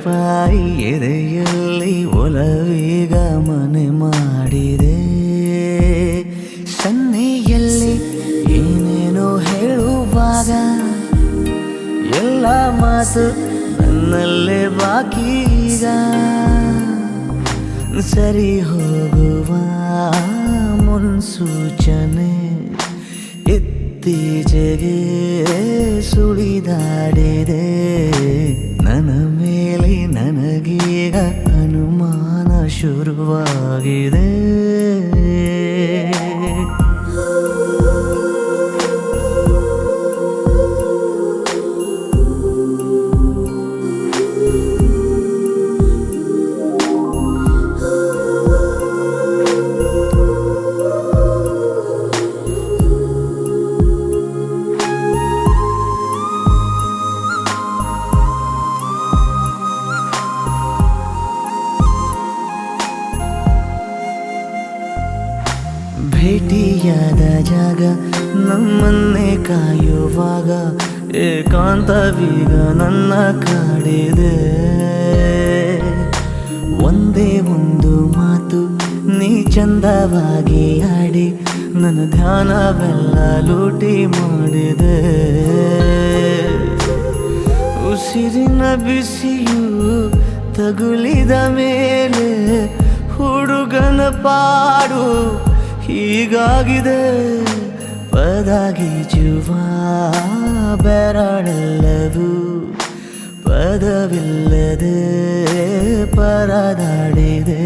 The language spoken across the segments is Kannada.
ತಳಪಾಯಿ ಎದೆಯಲ್ಲಿ ಒಲವೀಗ ಮನೆ ಮಾಡಿದೆ. ಸನ್ನೆಯಲ್ಲಿ ಏನೇನೋ ಹೇಳುವಾಗ ಎಲ್ಲ ಮಾತು ನನ್ನಲ್ಲೇ ಬಾಕಿ ಈಗ. ಸರಿ ಹೋಗುವ ಮುನ್ಸೂಚನೆ ಇತ್ತೀಚೆಗೆ ಸುಳಿದಾಡಿದೆ. ನನ್ನ ಮೇಲೆ ನನಗೀಗ ಅನುಮಾನ ಶುರುವಾಗಿದೆ. ಭೇಟಿಯಾದ ಜಾಗ ನಮ್ಮನ್ನೇ ಕಾಯುವಾಗ ಏಕಾಂತವೀಗ ನನ್ನ ಕಾಡಿದೆ. ಒಂದೇ ಒಂದು ಮಾತು ನೀ ಚಂದವಾಗಿ ಆಡಿ ನನ್ನ ಧ್ಯಾನವೆಲ್ಲ ಲೂಟಿ ಮಾಡಿದೆ. ಉಸಿರಿನ ಬಿಸಿಯು ತಗುಲಿದ ಮೇಲೆ ಹುಡುಗನ ಪಾಡು ಹೀಗಾಗಿದೆ. ಪದಗೀಜುವ ಬೆರಳೆಲ್ಲವೂ ಪದವಿಲ್ಲದೆ ಪರದಾಡಿದೆ.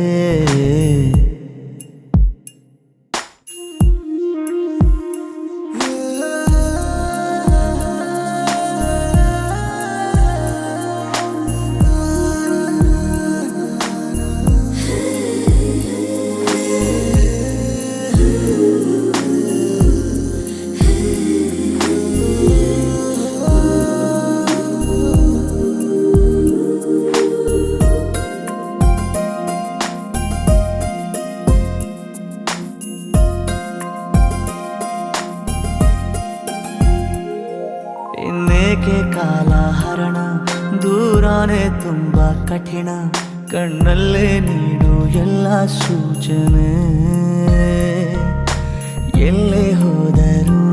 ಇನ್ನೇಕೆ ಕಾಲ ಹರಣ ದೂರನೇ ತುಂಬ ಕಠಿಣ. ಕಣ್ಣಲ್ಲೇ ನೀಡು ಎಲ್ಲ ಸೂಚನೆ. ಎಲ್ಲೇ ಹೋದರೂ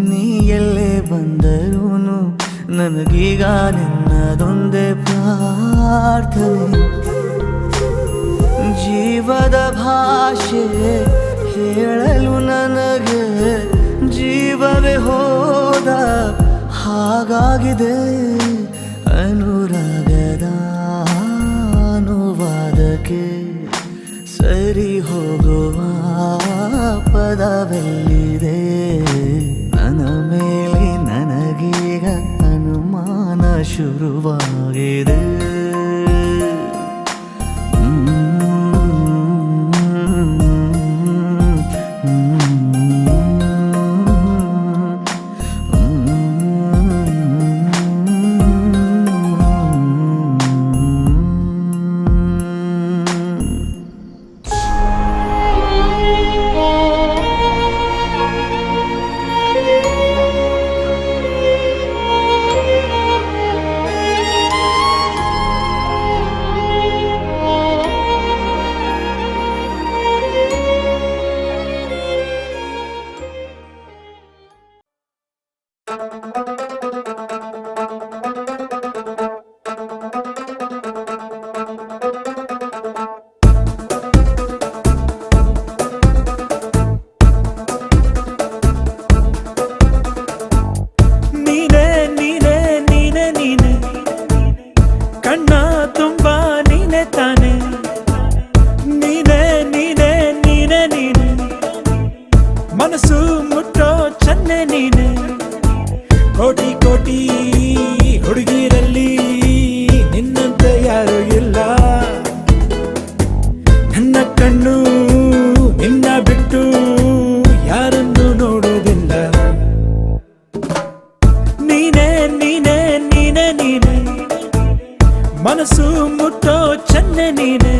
ನೀ ಎಲ್ಲೇ ಬಂದರೂ ನನಗೀಗ ನಿನ್ನದೊಂದೇ ಪ್ರಾರ್ಥನೆ. ಜೀವದ ಭಾಷೆ ಹೇಳಲು ನನಗೆ ಜೀವವೇ ಹೋದ ಹಾಗಾಗಿದೆ. ಅನುರಾಗದ ಅನುವಾದಕ್ಕೆ ಸರಿ ಹೋಗುವ ಪದವೆಲ್ಲಿದೆ. ನನ್ನ ಮೇಲೆ ನನಗೀಗ ಅನುಮಾನ ಶುರುವಾಗಿದೆ. ಮನಸ್ಸು ಮುಟ್ಟೋ ಚೆನ್ನೆ ನೀನೇ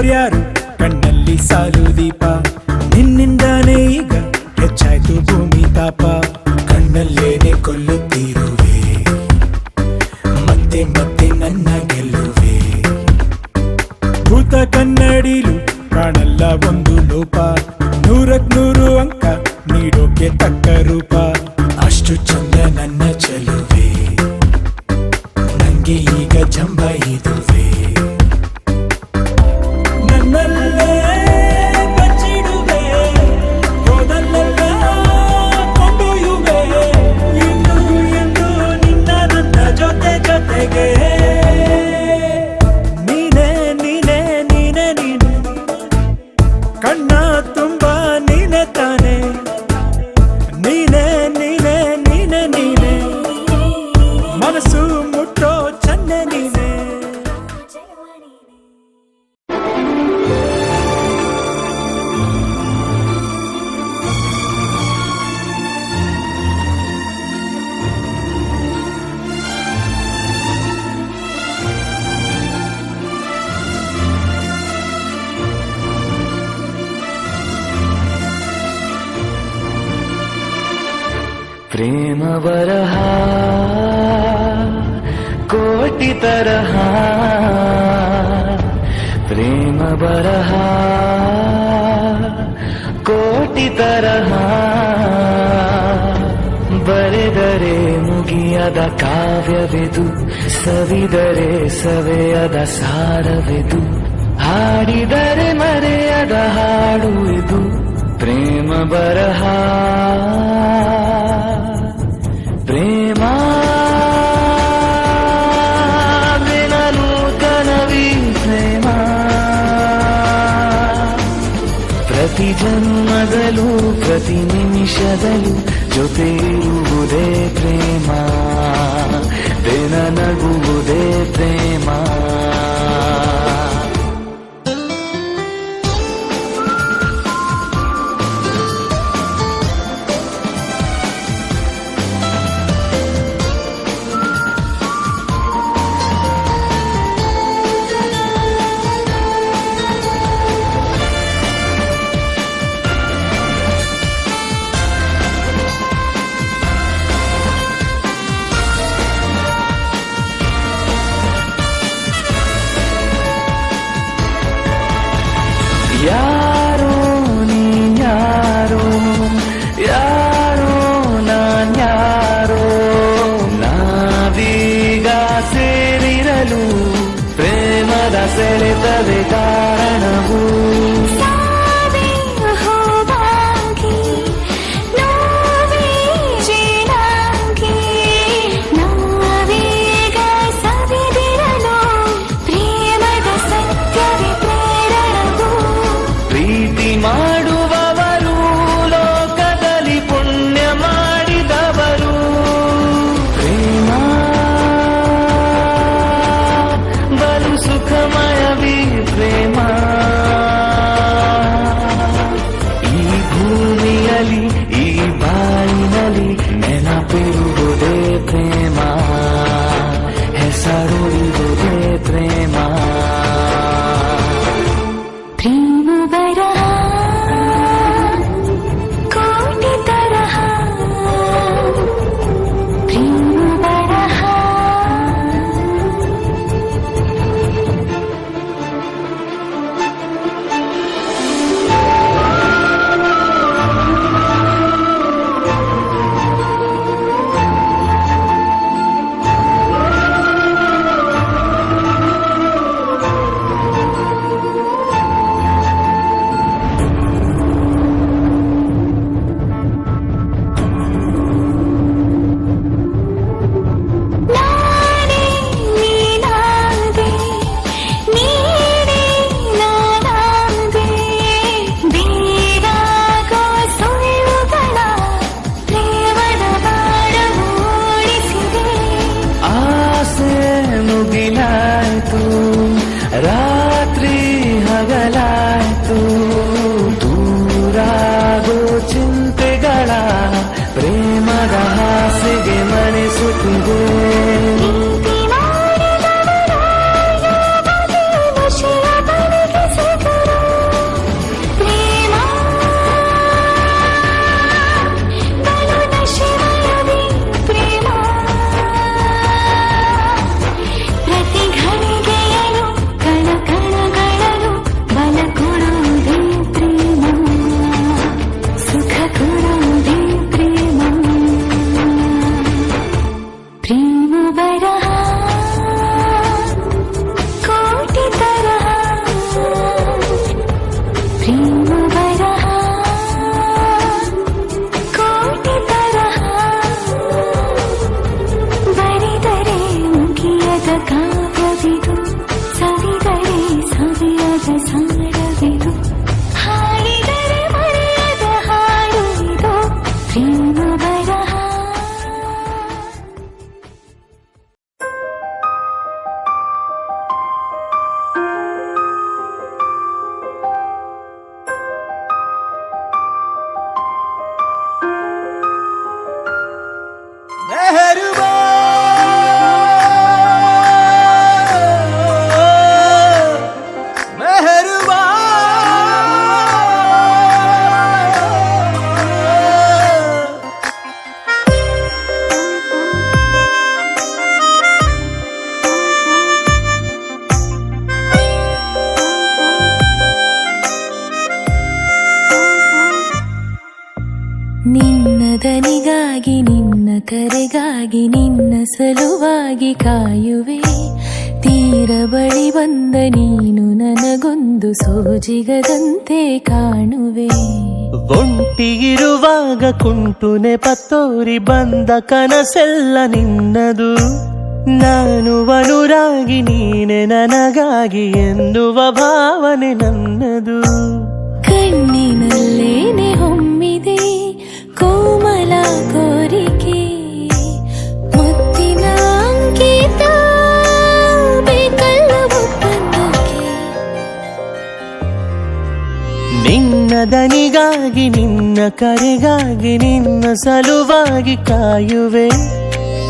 ಬೇರ್ಯಾರು ಕಣ್ಣಲ್ಲಿ ಸಾಲು ದೀಪ ನಿನ್ನಿಂದಾನೇ ಈಗ ಹೆಚ್ಚಾಯ್ತು ಭೂಮಿ ತಾಪ ಕಣ್ಣಲ್ಲೇನೆ ಕೊಲ್ಲುತ್ತಿರುವೆ ಮತ್ತೆ ಮತ್ತೆ ನನ್ನ ಗೆಲ್ಲುವೆ ಭೂತ ಕನ್ನಡಿಲು ಕಾಣಲ್ಲ ಒಂದು ಲೋಪ 100ಕ್ಕೆ 100 ಅಂಕ ನೀಡೋಕೆ ತಕ್ಕ ರೂಪ ಅಷ್ಟು ಚಂದ ನನ್ನ ಚೆಲುವೆ ನಂಗೆ ಈಗ ಜಂಬ ಇದುವೆ ನನ್ನಲ್ಲೇ ಬಚ್ಚಿಡುವೆ ಹೋದಲ್ಲೆಲ್ಲ ಕೊಂಡೊಯ್ಯುವೆ ಇನ್ನು ಎಂದು ನಿನ್ನ ನನ್ನ ಜೊತೆ ಜೊತೆಗೆ ನೀನೇ ನೀನೇ ನೀನೇ ನೀನೆ ಕಣ್ಣ ತುಂಬ ನೀನೆ ತಾನೆ ನೀನೇ ನೀನೇ ನೀನೆ ನೀನೆ ಮನಸ್ಸು ಮುಟ್ಟೋ ಚಂದೆ ನೀನೆ ಪ್ರೇಮ ಬರಹ ಕೋಟಿ ತರಹ ಪ್ರೇಮ ಬರಹ ಕೋಟಿ ತರಹ ಬರೆದರೆ ಮುಗಿಯದ ಕಾವ್ಯವೆದು ಸವಿದರೆ ಸವೆಯದ ಸಾರವೆದು ಹಾಡಿದರೆ ಮರೆಯದ ಹಾಡು ಇದು ಪ್ರೇಮ ಬರಹ ಪ್ರೇಮ ನೂತನವಿ ಪ್ರೇಮ ಪ್ರತಿ ಜನ್ಮದಲ್ಲೂ ಪ್ರತಿ ನಿಮಿಷದಲ್ಲೂ ಜೊತೆ ಇರುವುದೇ ಪ್ರೇಮ ದಿನ ನಗುವುದೇ ಪ್ರೇಮ ಯಾರೋ ನೀನ್ಯಾರೋ ಯಾರೋ ನಾನ್ಯಾರೋ ನಾವೀಗ ಸೇರಿರಲು ಪ್ರೇಮದ ಸೆಳೆತವೇ ಕಾರಣವು ಮಾಡುವವರು ಲೋಕದಲ್ಲಿ ಪುಣ್ಯ ಮಾಡಿದವರು ಪ್ರೇಮ ಬಲು ಸುಖಮಯವೇ ಸಲುವಾಗಿ ನಿನ್ನ ಕರೆಗಾಗಿ ನಿನ್ನ ಸಲುವಾಗಿ ಕಾಯುವೆ ತೀರ ಬಳಿ ಬಂದ ನೀನು ನನಗೊಂದು ಸೋಜಿಗದಂತೆ ಕಾಣುವೆ ಒಂಟಿಗಿರುವಾಗ ಕುಂಟು ನೆಪತ್ತೋರಿ ಬಂದ ಕನಸೆಲ್ಲ ನಿನ್ನದು ನಾನು ಅನುರಾಗಿ ನೀನೆ ನನಗಾಗಿ ಎನ್ನುವ ಭಾವನೆ ನನ್ನದು ಕಣ್ಣಿನಲ್ಲೇನೆ ಹೊಮ್ಮಿದೆ ಕೋಮಲ ಕೋರಿಕೆ ಮುತ್ತಿನ ಅಂಕಿತ ಬೇಕಲ್ಲ ಒಪ್ಪಂದಕ್ಕೆ ನಿನ್ನ ದನಿಗಾಗಿ ನಿನ್ನ ಕರೆಗಾಗಿ ನಿನ್ನ ಸಲುವಾಗಿ ಕಾಯುವೆ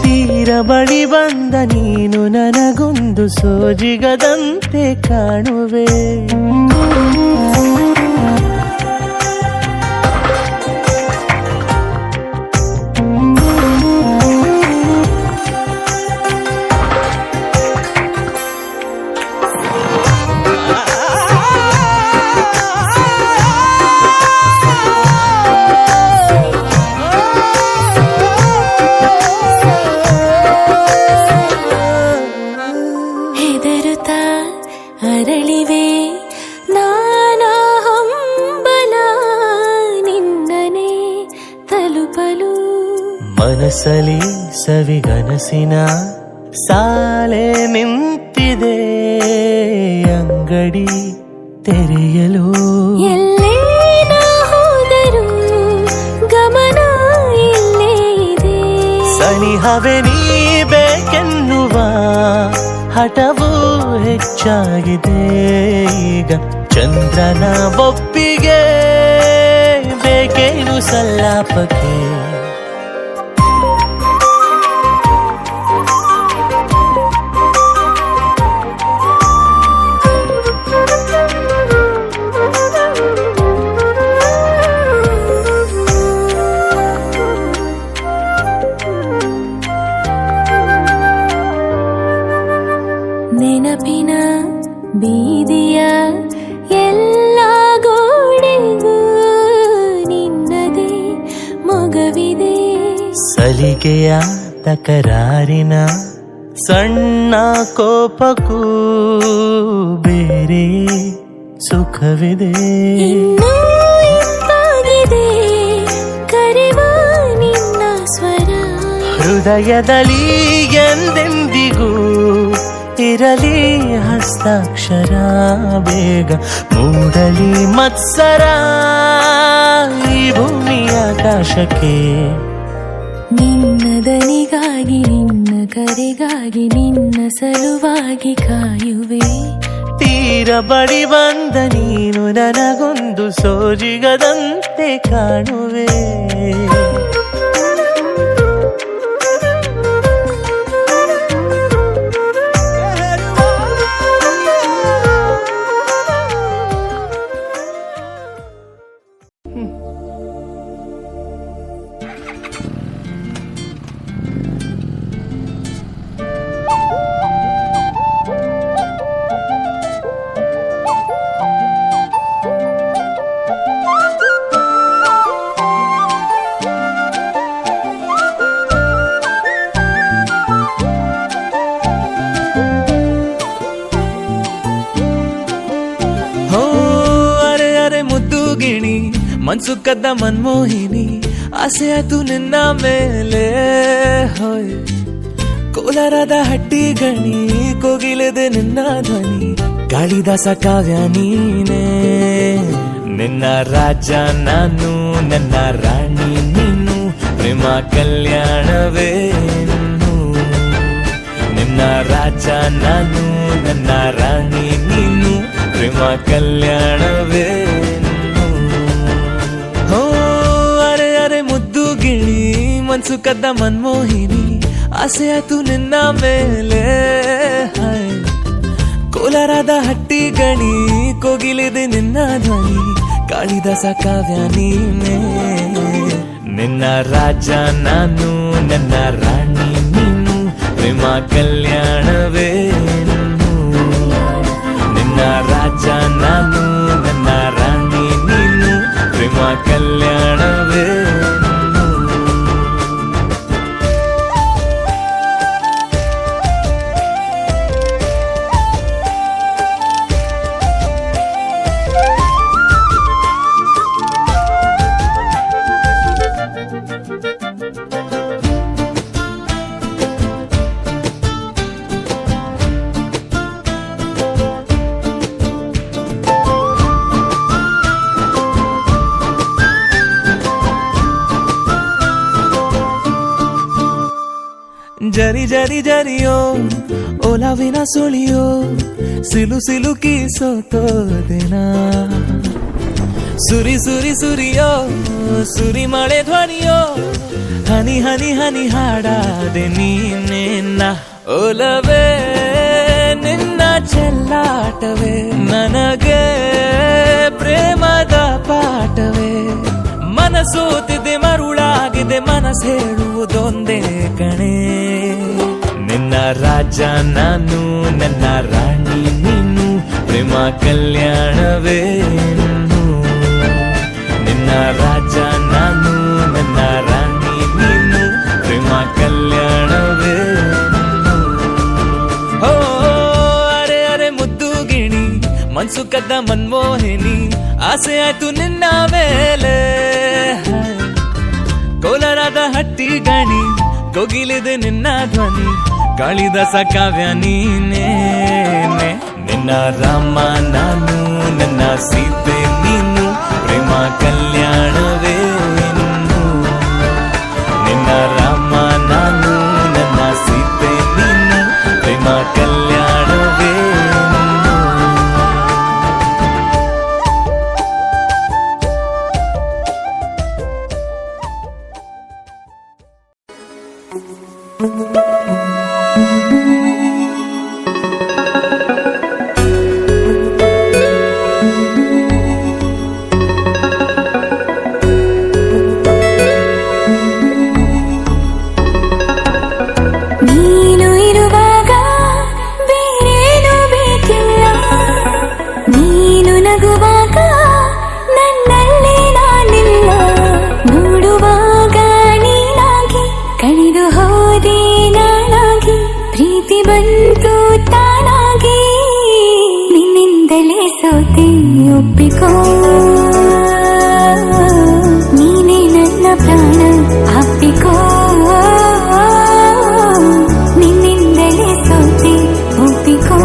ತೀರ ಬಳಿ ಬಂದ ನೀನು ನನಗೊಂದು ಸೋಜಿಗದಂತೆ ಕಾಣುವೆ ಅರಳಿವೆ ನಾನಾ ಹಂಬಲ ನಿನ್ನನೆ ತಲುಪಲು ಮನಸ್ಸಲಿ ಸವಿಗನಸಿನ ಸಾಲೆ ನಿಂತಿದೆ ಅಂಗಡಿ ತೆರೆಯಲು ಎಲ್ಲೇ ನಾ ಹೋದರೂ ಗಮನ ಇಲ್ಲೇ ಇದೆ ಸನಿಹವೇ ನೀ ಬೇಕೆನ್ನುವ ಹಠವೂ ಹೆಚ್ಚಾಗಿದೆ ಈಗ ಚಂದ್ರನ ಒಪ್ಪಿಗೆ ಬೇಕೇನು ಸಲ್ಲಾಪಕ್ಕೆ ನೆನಪಿನ ಬೀದಿಯ ಎಲ್ಲ ಗೋಡೆಗೂ ನಿನ್ನದೇ ಮೊಗವಿದೆ ಸಲಿಗೆಯ ತಕರಾರಿನ ಸಣ್ಣ ಕೋಪಕ್ಕೂ ಬೇರೆ ಸುಖವಿದೆ ಇನ್ನೂ ಇಂಪಾಗಿದೆ ಕರೆವ ನಿನ್ನ ಸ್ವರ ಹೃದಯದಲ್ಲಿ ಎಂದೆಂದಿಗೂ ಇರಲಿ ಹಸ್ತಾಕ್ಷರ ಬೇಗ ಮೂಡಲಿ ಮತ್ಸರ ಈ ಭೂಮಿ ಆಕಾಶಕ್ಕೆ ನಿನ್ನ ದನಿಗಾಗಿ ನಿನ್ನ ಕರೆಗಾಗಿ ನಿನ್ನ ಸಲುವಾಗಿ ಕಾಯುವೆ ತೀರ ಬಳಿ ಬಂದ ನೀನು ನನಗೊಂದು ಸೋಜಿಗದಂತೆ ಕಾಣುವೆ ಮನ್ಸು ಕದ್ದ ಮನ್ಮೋಹಿನಿ ಆಸೆ ಆಯ್ತು ನಿನ್ನ ಮೇಲೆ ಹೋಯ್ ಕೋಲಾರದ ಹಟ್ಟಿ ಗಣಿ ಕೋಗಿಲೆದೆ ನಿನ್ನ ಧ್ವನಿ ಗಾಳಿದಾಸ ಕಾವ್ಯ ನೀನೇ ನಿನ್ನ ರಾಜ ನಾನು ನನ್ನ ರಾಣಿ ನೀನು ಪ್ರೇಮ ಕಲ್ಯಾಣವೇನು ನಿನ್ನ ರಾಜ ನಾನು ನನ್ನ ರಾಣಿ ನೀನು ಪ್ರೇಮ ಕಲ್ಯಾಣವೇನು ಮನ್ಸು ಕದ್ದ ಮನ್ಮೋಹಿನಿ ಆಸೆ ಆಯ್ತು ನಿನ್ನ ಮೇಲೆ ಕೋಲಾರದ ಹಟ್ಟಿ ಗಣಿ ಕೋಗಿಲಿದೆ ನಿನ್ನ ಧ್ವನಿ ಕಾಳಿದಾಸ ಕಾವ್ಯ ನೀನೇ ನಿನ್ನ ರಾಜ ನಾನು ನನ್ನ ರಾಣಿ ನೀನು ಪ್ರೇಮ ಕಲ್ಯಾಣವೇನು ನಿನ್ನ ರಾಜ ನಾನು ನನ್ನ ರಾಣಿ ನೀನು ಪ್ರೇಮ ಕಲ್ಯಾಣವೇನು ಜರಿ ಜರಿ ಜರಿಯೋ ಒಲವಿನ ಸುಳಿಯೋ ಸಿಲು ಸಿಲುಕಿ ಸೋತೋದೆನ ಸುರಿ ಸುರಿ ಸುರಿಯೋ ಸುರಿ ಮಳೆ ಧ್ವನಿಯೋ ಹನಿ ಹನಿ ಹನಿ ಹಾಡಾದೆ ನೀನೇನ ಒಲವೇ ನಿನ್ನ ಚೆಲ್ಲಾಟವೇ ನನಗೆ ಪ್ರೇಮದ ಪಾಠವೇ ಮನಸೋತಿದೆ ಮರುಳಾಗಿದೆ ಮನಸ್ಸು ಹೇಳುವುದೊಂದೇ ಕಣೆ ನಿನ್ನ ರಾಜ ನಾನು ನನ್ನ ರಾಣಿ ನೀನು ಪ್ರೇಮ ಕಲ್ಯಾಣವೇ ನಿನ್ನ ರಾಜ ನಾನು ನನ್ನ ರಾಣಿ ನೀನು ಪ್ರೇಮ ಕಲ್ಯಾಣವೇ ಹೋ ಅರೆ ಅರೆ ಮುದ್ದು ಗಿಣಿ ಮನ್ಸು ಕದ್ದ ಮನ್ಮೋಹಿನಿ ಆಸೆ ಆಯ್ತು ನಿನ್ನ ಮೇಲೆ ಕೋಲಾರದ ಹಟ್ಟಿ ಗಣಿ ಕೋಗಿಲಿದೆ ನಿನ್ನ ಧ್ವನಿ ಕಾಳಿದಾಸ ಕಾವ್ಯ ನೀನೇನೆ ನಿನ್ನ ರಾಮ ನಾನು ನನ್ನ ಸೀತೆ ನೀನು ಪ್ರೇಮ ಕಲ್ಯಾಣವೇ ನಿನ್ನ ರಾಮ ನಾನು ನನ್ನ ಸೀತೆ ನೀನು ಪ್ರೇಮ ಕಲ್ಯಾಣವೇ ನೀನು ಇರುವಾಗ ಬೇರೇನು ಬೇಕಿಲ್ಲ ನೀನು ನಗುವಾಗ ನನ್ನಲ್ಲಿ ನಾನಿಲ್ಲ ನೋಡುವಾಗ ನೀನಾಗಿ ಕಳೆದು ಹೋದೆ ನಾನಾಗಿ ಪ್ರೀತಿ ಬಂತು ತಾನಾಗಿ ನಿನ್ನಿಂದಲೇ ಸೋತೆ ಒಪ್ಪಿಕೋ ನೀನೇ ನನ್ನ ಪ್ರಾಣ ಅಪ್ಪಿಕೋ ನಿನ್ನಿಂದಲೇ ಸೋತೆ ಒಪ್ಪಿಕೋ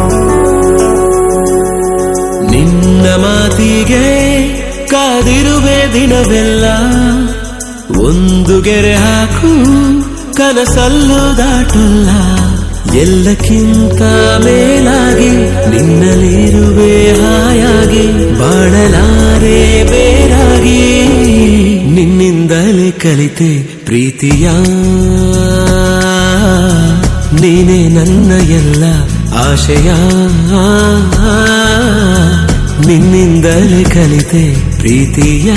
ನಿನ್ನ ಮಾತಿಗೆ ಕಾದಿರುವೆ ದಿನವೆಲ್ಲ ಒಂದು ಗೆರೆ ಹಾಕು ಕನಸಲ್ಲೂ ದಾಟಲ್ಲ ಎಲ್ಲಕ್ಕಿಂತ ಮೇಲಾಗಿ ನಿನ್ನಲ್ಲಿರುವೆ ಹಾಯಾಗಿ ಬಾಳಲಾರೆ ಬೇರಾಗಿ ನಿನ್ನಿಂದಲೇ ಕಲಿತೆ ಪ್ರೀತಿಯ ನೀನೇ ನನ್ನ ಎಲ್ಲ ಆಶಯ ನಿನ್ನಿಂದಲೇ ಕಲಿತೆ ಪ್ರೀತಿಯ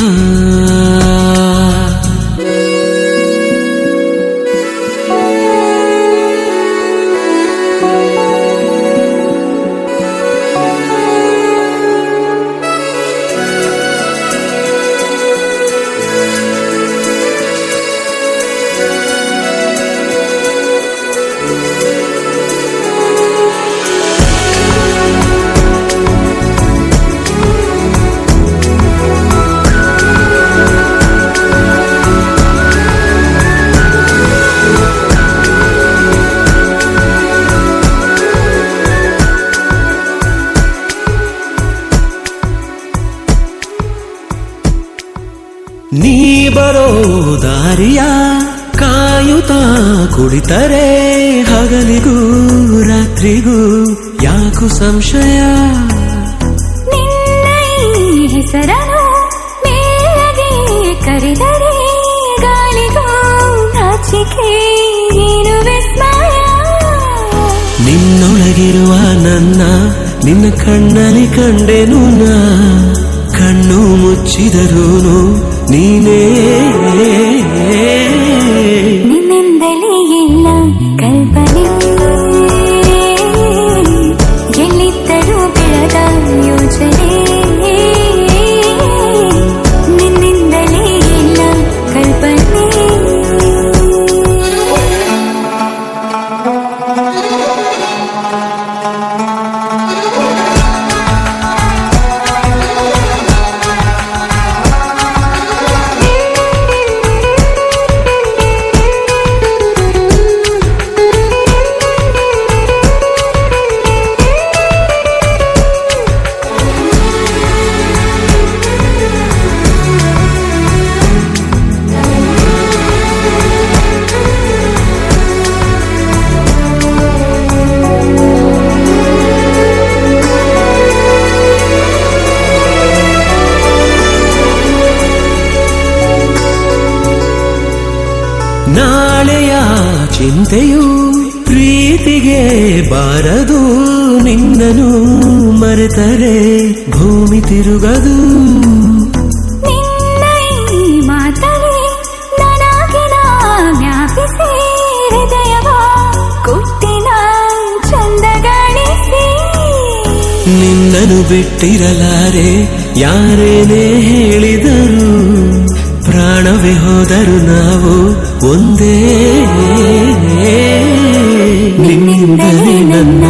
ನೀ ಬರೋ ದಾರಿಯ ಕಾಯುತ್ತಾ ಕುಳಿತರೆ ಹಗಲಿಗೂ ರಾತ್ರಿಗೂ ಯಾಕು ಸಂಶಯ ನಿನ್ನ ಈ ಹೆಸರನ್ನು ಮೇಲಗೆ ಕರೆದರೆ ಗಾಳಿಗೂ ನಾಚಿಕೆ ಏನು ವಿಸ್ಮಯ ನಿನ್ನೊಳಗಿರುವ ನನ್ನ ನಿನ್ನ ಕಣ್ಣಲ್ಲಿ ಕಂಡೆನು ನಾ ಕಣ್ಣು ಮುಚ್ಚಿದರೂನು ನೀನೇ ನಿನ್ನಿಂದಲೇ ಎಲ್ಲ ಕಲ್ಪನೆ ಎಲ್ಲಿದ್ದರೂ ಬೆಳೆದ ಯೋಚನೆ ನಿನ್ನಿಂದಲೇ ಎಲ್ಲ ಕಲ್ಪನೆ ಚಿಂತೆಯು ಪ್ರೀತಿಗೆ ಬಾರದು, ನಿನ್ನನು ಮರೆತರೆ ಭೂಮಿ ತಿರುಗದು. ನಿನ್ನ ಈ ಮಾತಲಿ ನನಗಿನ ಜ್ಞಾಪಿಸಿ ಹೃದಯವ ಕುಟ್ಟಿನ ಚಂದಗಾಣಿಸಿ. ನಿನ್ನನು ಬಿಟ್ಟಿರಲಾರೆ ಯಾರೇನೇ ಹೇಳಿದರು, ಪ್ರಾಣವೇ ಹೋದರು ನಾವು ಒಂದೇ. ನಿನ್ನಿಂದಲೇ ನನ್ನ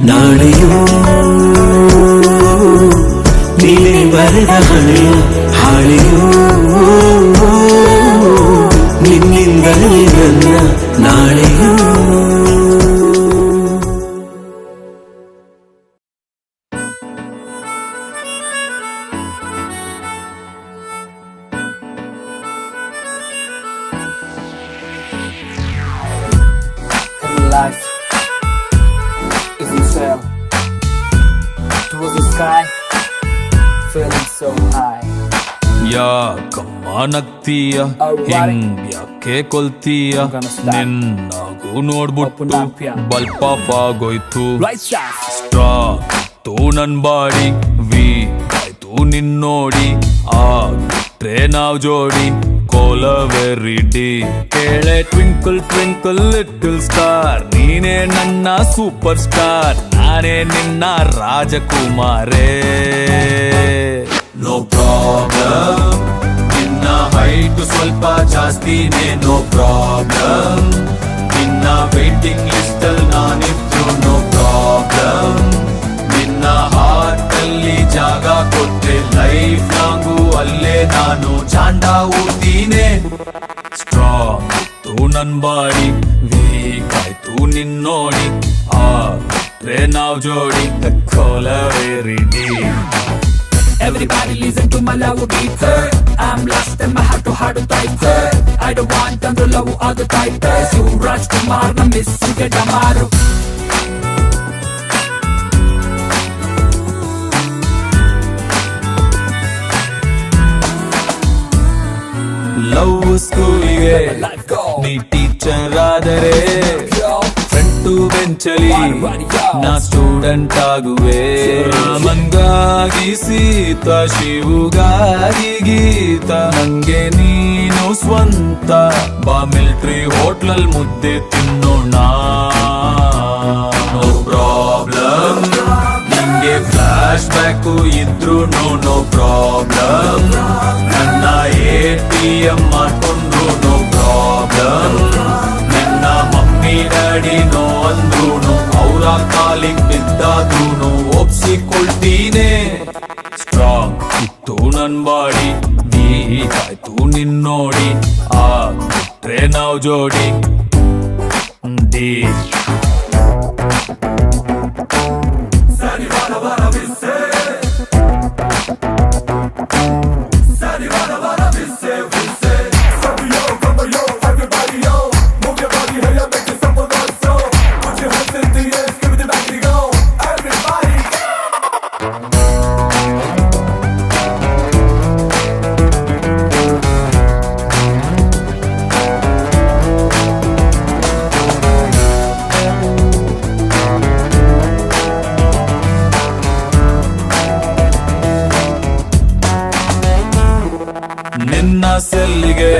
ನಾಳೆಯು, ನೀನೇ ಬರೆದ ಹಣೆಯ ಹಾಳೆಯು. ನಿನ್ನಿಂದಲೇ ನನ್ನ ನಾಳೆಯು. Life is in sail towards the sky, feeling so high. ಯಾಕಮ್ಮ ನಗ್ತೀಯ ಹಿಂಗ್ ಯಾಕೆ ಕೊಲ್ತೀಯ, ನಿನ್ನಾಗೂ ನೋಡ್ಬಿಟ್ಟು ಬಲ್ಪ ಆಗೋಯ್ತು. ಸ್ಟ್ರಾಂಗ್ ನನ್ ಬಾಡಿ ವೀಕ್ ಆಯ್ತು ನಿನ್ನೋಡಿ, ಆಗ್ಬಿಟ್ರೆ ನಾವ್ ಜೋಡಿ ಕೋಲವೆರಿಡಿ. ಕೇಳೆ ಟ್ವಿಂಕಲ್ ಟ್ವಿಂಕಲ್ ಲಿಟಲ್ ಸ್ಟಾರ್, ನೀನೇ ನನ್ನ ಸೂಪರ್ ಸ್ಟಾರ್, ನಾನೇ ನಿನ್ನ ರಾಜಕುಮಾರೇ. ನೋ ಪ್ರಾಬ್ಲಮ್, ನಿನ್ನ ಹೈಟ್ ಸ್ವಲ್ಪ ಜಾಸ್ತಿನೇ ನೋ ಪ್ರಾಬ್ಲಮ್, ನಿನ್ನ ವೇಟಿಂಗ್ ಲಿಸ್ಟ್ ಅಲ್ಲಿ ನಾನಿದ್ರು ನೋ ಪ್ರಾಬ್ಲಮ್. ನಿನ್ನ ಹಾರ್ಟ್ ಅಲ್ಲಿ ಜಾಗ ಕೊಟ್ಟೆ ಲೈಫ್ ಲಾಂಗು ಅಲ್ಲೇ ನಾನು ಚಾಂಡ ಊರ್ತೀನೆ. ಸ್ಟ್ರಾಂಗ್ ಇತ್ತು ನನ್ ಬಾಡಿ ವೀಕ್ ಆಯ್ತು ನಿನ್ನೋಡಿ, ಆಗ್ಬಿಟ್ರೆ ನಾವ್ ಜೋಡಿ ಕೋಲವೆರಿಡಿ. Everybody listen to my love beat. I'm lost in my heart to heart type. I don't want them to love all the type. You Rajkumar na miss ke damaru. Love ಸ್ಕೂಲಿಗೆ ನೀ ಟೀಚರ್ ಆದರೆ, ಫ್ರಂಟು ಬೆಂಚಲಿ ನಾ ಸ್ಟೂಡೆಂಟ್ ಆಗುವೆ. ಮಂಗಾಗಿ ಸೀತ, ಶಿವುಗಾಗಿ ಗೀತ, ನಂಗೆ ನೀನು ಸ್ವಂತ. ಬಾ ಮಿಲ್ಟ್ರಿ ಹೋಟ್ಲಲ್ ಮುದ್ದೆ ತಿನ್ನೋಣ. ನೋ ಪ್ರಾಬ್ಲಮ್, ನಿಂಗೆ ಫ್ಲಾಶ್ ಬ್ಯಾಕು ಇದ್ರು ನೋ ಪ್ರಾಬ್ಲಮ್. ನನ್ನ ATM ಮಾಡ್ಕೊಂಡ್ರು ನೋ ಪ್ರಾಬ್ಲಮ್. ನನ್ನ ಮಮ್ಮಿ ಡ್ಯಾಡಿ ನೋ ಅಂದ್ರೂನು, ಅವರ ಕಾಲಿಗೆ ಬಿದ್ದಾದ್ರೂನು ಒಪ್ಸಿಕೊಳ್ತೀನಿ. ಸ್ಟ್ರಾಂಗ್ ಇತ್ತು ನನ್ ಬಾಡಿ ವೀಕ್ ಆಯ್ತು ನಿನ್ನೋಡಿ, ಆಗ್ಬಿಟ್ರೆ ನಾವ್ ಜೋಡಿ ಡಿ. ನಿನ್ನ ಸೆಲ್ಲಿಗೆ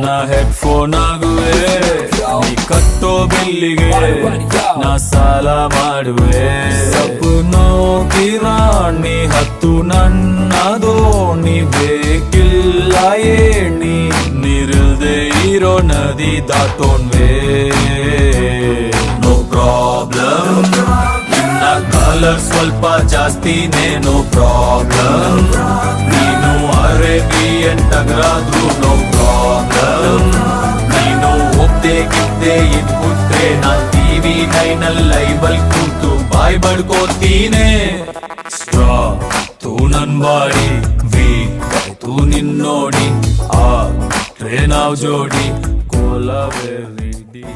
ನಾ ಹೆಡ್ಫೋನ್ ಆಗುವೆ, ನೀ ಕಟ್ಟೋ ಬಿಲ್ಲಿಗೆ ನಾ ಸಾಲ ಮಾಡುವೆ. ಸಪನೋ ಕಿರಾಣಿ ಹತ್ತು ನನ್ನ ದೋಣಿ, ಬೇಕಿಲ್ಲ ಏಣಿ ನೀರಿಲ್ದೆ ಇರೋ ನದಿ ದಾಟೋಣ್ವೆ. ನೋ ಪ್ರಾಬ್ಲಮ್, ನಿನ್ನ ಕಲರ್ ಸ್ವಲ್ಪ ಜಾಸ್ತಿನೇ ನೋ ಪ್ರಾಬ್ಲಮ್. ನೀನು ಅರೇಬಿಯನ್ ಟಗರಾದ್ರು ನೋ ಪ್ರಾಬ್ಲಮ್. ನೀನು ಒಪ್ದೆ ಗಿದ್ದೆ ಇದ್ಬಿಟ್ರೆ ನಾನ್ TV 9 ಲೈವಲ್ ಕೂತು ಬಾಯ್ ಬಡ್ಕೋತೀನೆ. ಸ್ಟ್ರಾಂಗ್ ತು ನನ್ ಬಾಡಿ ವೀಕ್ ಆಯ್ತು ನಿನ್ನೋಡಿ, ಆಗ್ಬಿಟ್ರೆ ನಾವ್ ಜೋಡಿ ಕೋಲವೆರಿಡಿ.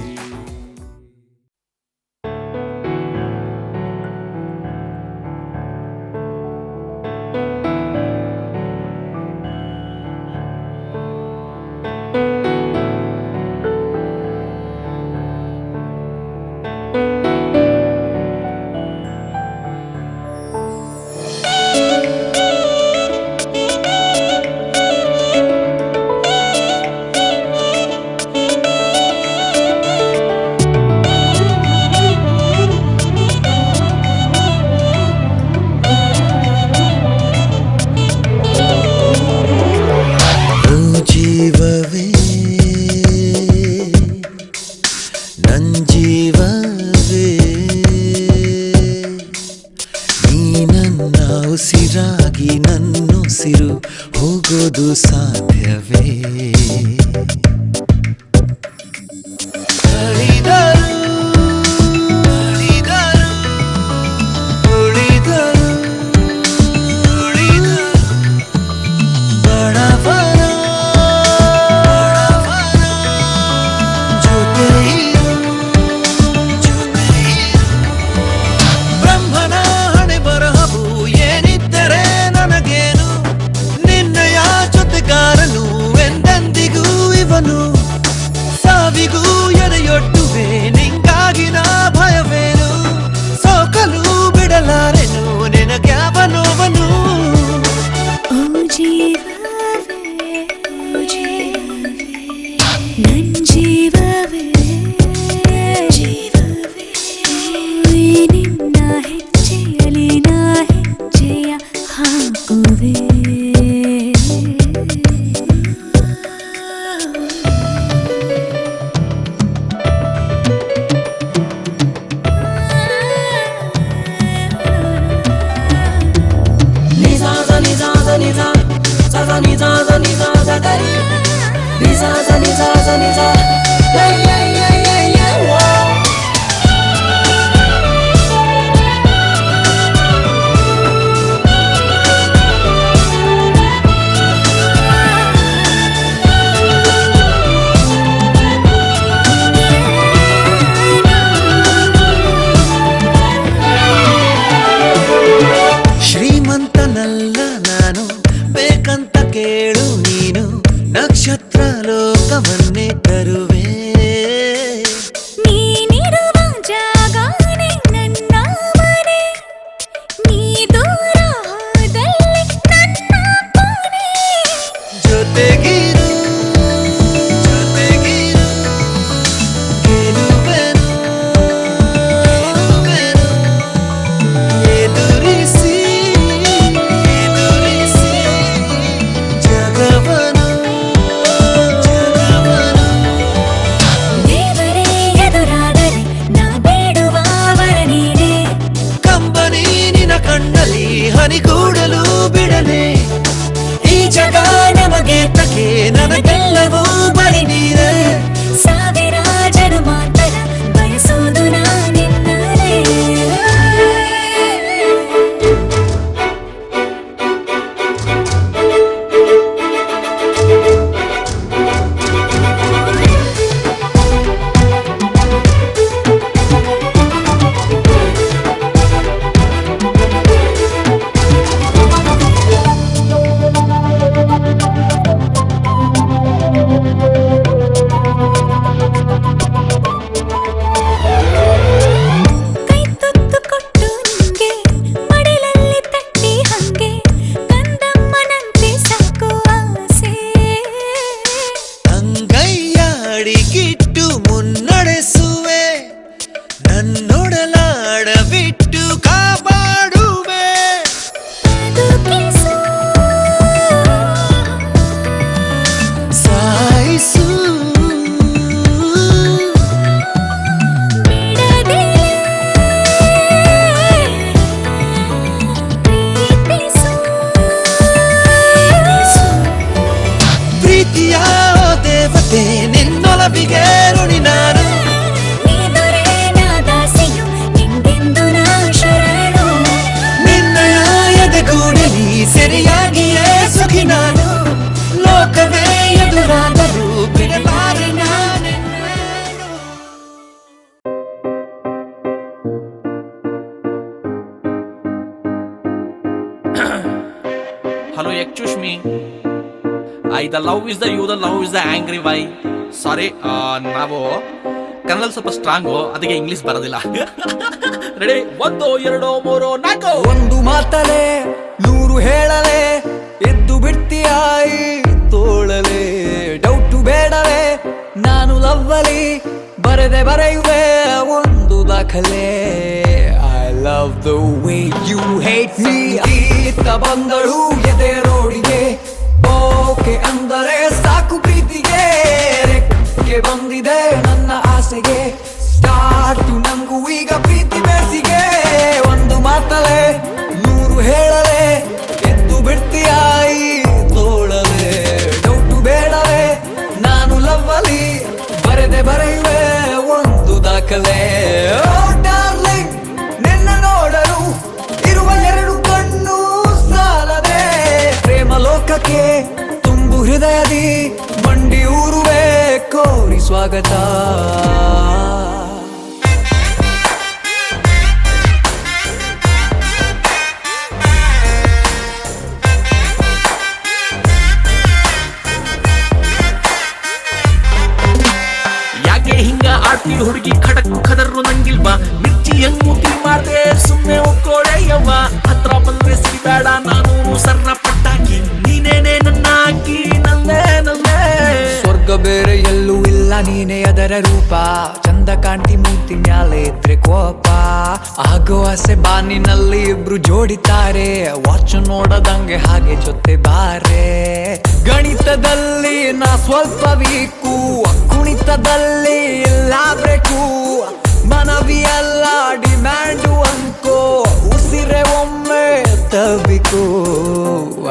ನಿನಗಾಗಿ ನನ್ನುಸಿರು ಹೋಗೋದು ಸಾಧ್ಯವೇ ಸಾವಿಗೂ ಎದೆಯೊಡ್ಡುವೆ ನಿಂಗಾಗಿನ ಭಯವೇನು ಸೋಕಲು ಬಿಡಲಾರೆನು ನಿನಗ್ಯಾವ ನೋವನು ಓ ಜೀವವೇ ಓ ಜೀವವೇ ನನ್ ಜೀವವೇ ಜೀವವೇ ನಿನ್ನ ಹೆಜ್ಜೆಯಲ್ಲಿ ನಾ ಹೆಜ್ಜೆಯ ಹಾಕುವೆ ಶ್ರೀಮಂತನಲ್ಲ ನಾನು ಬೇಕಂತ ಕೇಳು ನೀನು ನಕ್ಷತ್ರ ಲೋಕವನ್ನೇ ತರುವೆ ನೀನಿರುವ ಜಾಗನೇ ನನ್ನ ಮನೆ ನೀ ದೂರ ಹೋದಲ್ಲಿ ನನ್ನ ಕೊನೆ ಜೊತೆಗಿರು ಜೊತೆಗಿರು ಗೆಲುವೆನು ಎದುರಿಸಿ ಎದುರಿಸಿ ಜಗವನು ದೇವರೇ ಎದುರಾದರೆ ನಾ ಬೇಡುವ ವರ ನೀನೆ ಕಂಬನಿ ನಿನ ಕಣ್ಣಲ್ಲಿ ಹನಿಗೂಡಲು ಬಿಡಲೆ ಈ ಜಗ ನಮಗೆ ತಕೆ ನನಗೆಲ್ಲವೂ ಬಳಿ ನೀರೇ ಸಾವಿರ ಜನ್ಮಾಂತರ ಬಯಸೋದು ನಾನಿನ್ನಲೇ ಕೈ ತುತ್ತು ಕೊಟ್ಟು ನಿಂಗೆ ಮಡಿಲಲ್ಲಿ ತಟ್ಟಿ ಹಂಗೆ ಕಂದಮ್ಮನಂತೆ ಸಾಕೋ ಆಸೆ ಅಂಗೈಯಾಡಿಗಿಟ್ಟು ಮುನ್ನಡೆಸುವೆ ನನ್ನೊಡಲಾಡ ಬಿಟ್ಟು ಕಾಪಾಡುವೆ ಬದುಕಿಸು ಸಾಯಿಸು ಬಿಡದೆ ಪ್ರೀತಿಸು ಪ್ರೀತಿಯ ದೇವತೆ ನಿನ್ನೊಲವಿಗೆ ಋಣಿ ನಾನು ನೀ ದೊರೆ ನಾ ದಾಸಿಯು ನಿಂದೆಂದು ನಾ ಶರಣು ನಿನ್ನಯ ಎದೆಗೂಡಲಿ ಸರಿಯಾಗಿಯೇ ಸುಖಿ ನಾನು ಲೋಕವೇ ಎದುರಾದರೂ ಬಿಡಲಾರೆ ನಾನೆನ್ನನು. Hello, excuse me. The love is the you, the love is the angry why. Sorry, ನಾವು ಕನ್ನಡ ಸ್ವಲ್ಪ ಸ್ಟ್ರಾಂಗು ಅದಕ್ಕೆ ಇಂಗ್ಲಿಷ್ ಬರೋದಿಲ್ಲ. ರೆಡಿ 1 2 3 4 ಒಂದು ಮಾತಲೆ ನೂರು ಹೇಳಲೆ ಎದ್ದು ಬಿಡ್ತೀಯಾಯಿ ತೋಳಲೆ ಡೌಟು ಬೇಡವೆ ನಾನು ಲವ್ವಲಿ ಬರೆದೆ ಬರೆಯುವೆ ಒಂದು ದಾಖಲೆ I love the way you hate me ಈತ ಬಂದಳು ಎದೆ ರೋಡಿಗೆ ಓಕೆ ಅಂದರೆ ಸಾಕು ಪ್ರೀತಿಗೆ ರೆಕ್ಕೆ ಬಂದಿದೆ ನನ್ನ ಆಸೆಗೆ ಸ್ಟಾರ್ಟು ನಂಗೂ ಈಗ ಪ್ರೀತಿ ಬೇಸಿಗೆ ಒಂದು ಮಾತಲೆ ನೂರು ಹೇಳಲೆ ಎದ್ದು ಲೋಕಕ್ಕೆ ತುಂಬು ಹೃದಯದಿ ಮಂಡಿ ಊರುವೆ ಕೋರಿ ಸ್ವಾಗತ. ಯಾಕೆ ಹಿಂಗ ಆಡ್ತಿ ಹುಡುಗಿ ಖಡಕ್ ಖದರು ನಂಗಿಲ್ವಾ ಮಿರ್ಚಿ ಹೆಂಗ್ ಮೂತಿ ಮಾಡ್ದೆ ಸುಮ್ನೆ ಒಕ್ಕೋಳೆಯವ್ವ ಹತ್ರ ಬಂದ್ರೆ ಸಿರಿಬೇಡ ನಾನು ಸರ್ರ ಪಟ್ಟಾಕಿ ನೀನೇನೆ ನನ್ನ ಹಾಕಿ ನಲ್ಲೆ ನಲ್ಲೆ. ಸ್ವರ್ಗ ಬೇರೆ ಎಲ್ಲೂ ಇಲ್ಲ ನೀನೇ ಅದರ ರೂಪ ಚಂದ ಕಾಂತಿ ಮೂತಿ ಮ್ಯಾಲೆ ಇದ್ರೆ ಕೋಪ ಆಗೋ ಆಸೆ ಬಾನಿನಲ್ಲಿ ಇಬ್ರು ಜೋಡಿತಾರೆ ವಾಚ್ ನೋಡದಂಗೆ ಹಾಗೆ ಜೊತೆ ಬಾರೆ. ಗಣಿತದಲ್ಲಿ ನಾ ಸ್ವಲ್ಪ ವೀಕು ಕುಣಿತದಲ್ಲಿ ಇಲ್ಲ ಬ್ರೇಕು ಮನವಿಯಲ್ಲ ಡಿಮ್ಯಾಂಡು ಅನ್ಕೋ ಉಸಿರೆ ಒಮ್ಮೆ ತಬಿಕೋ.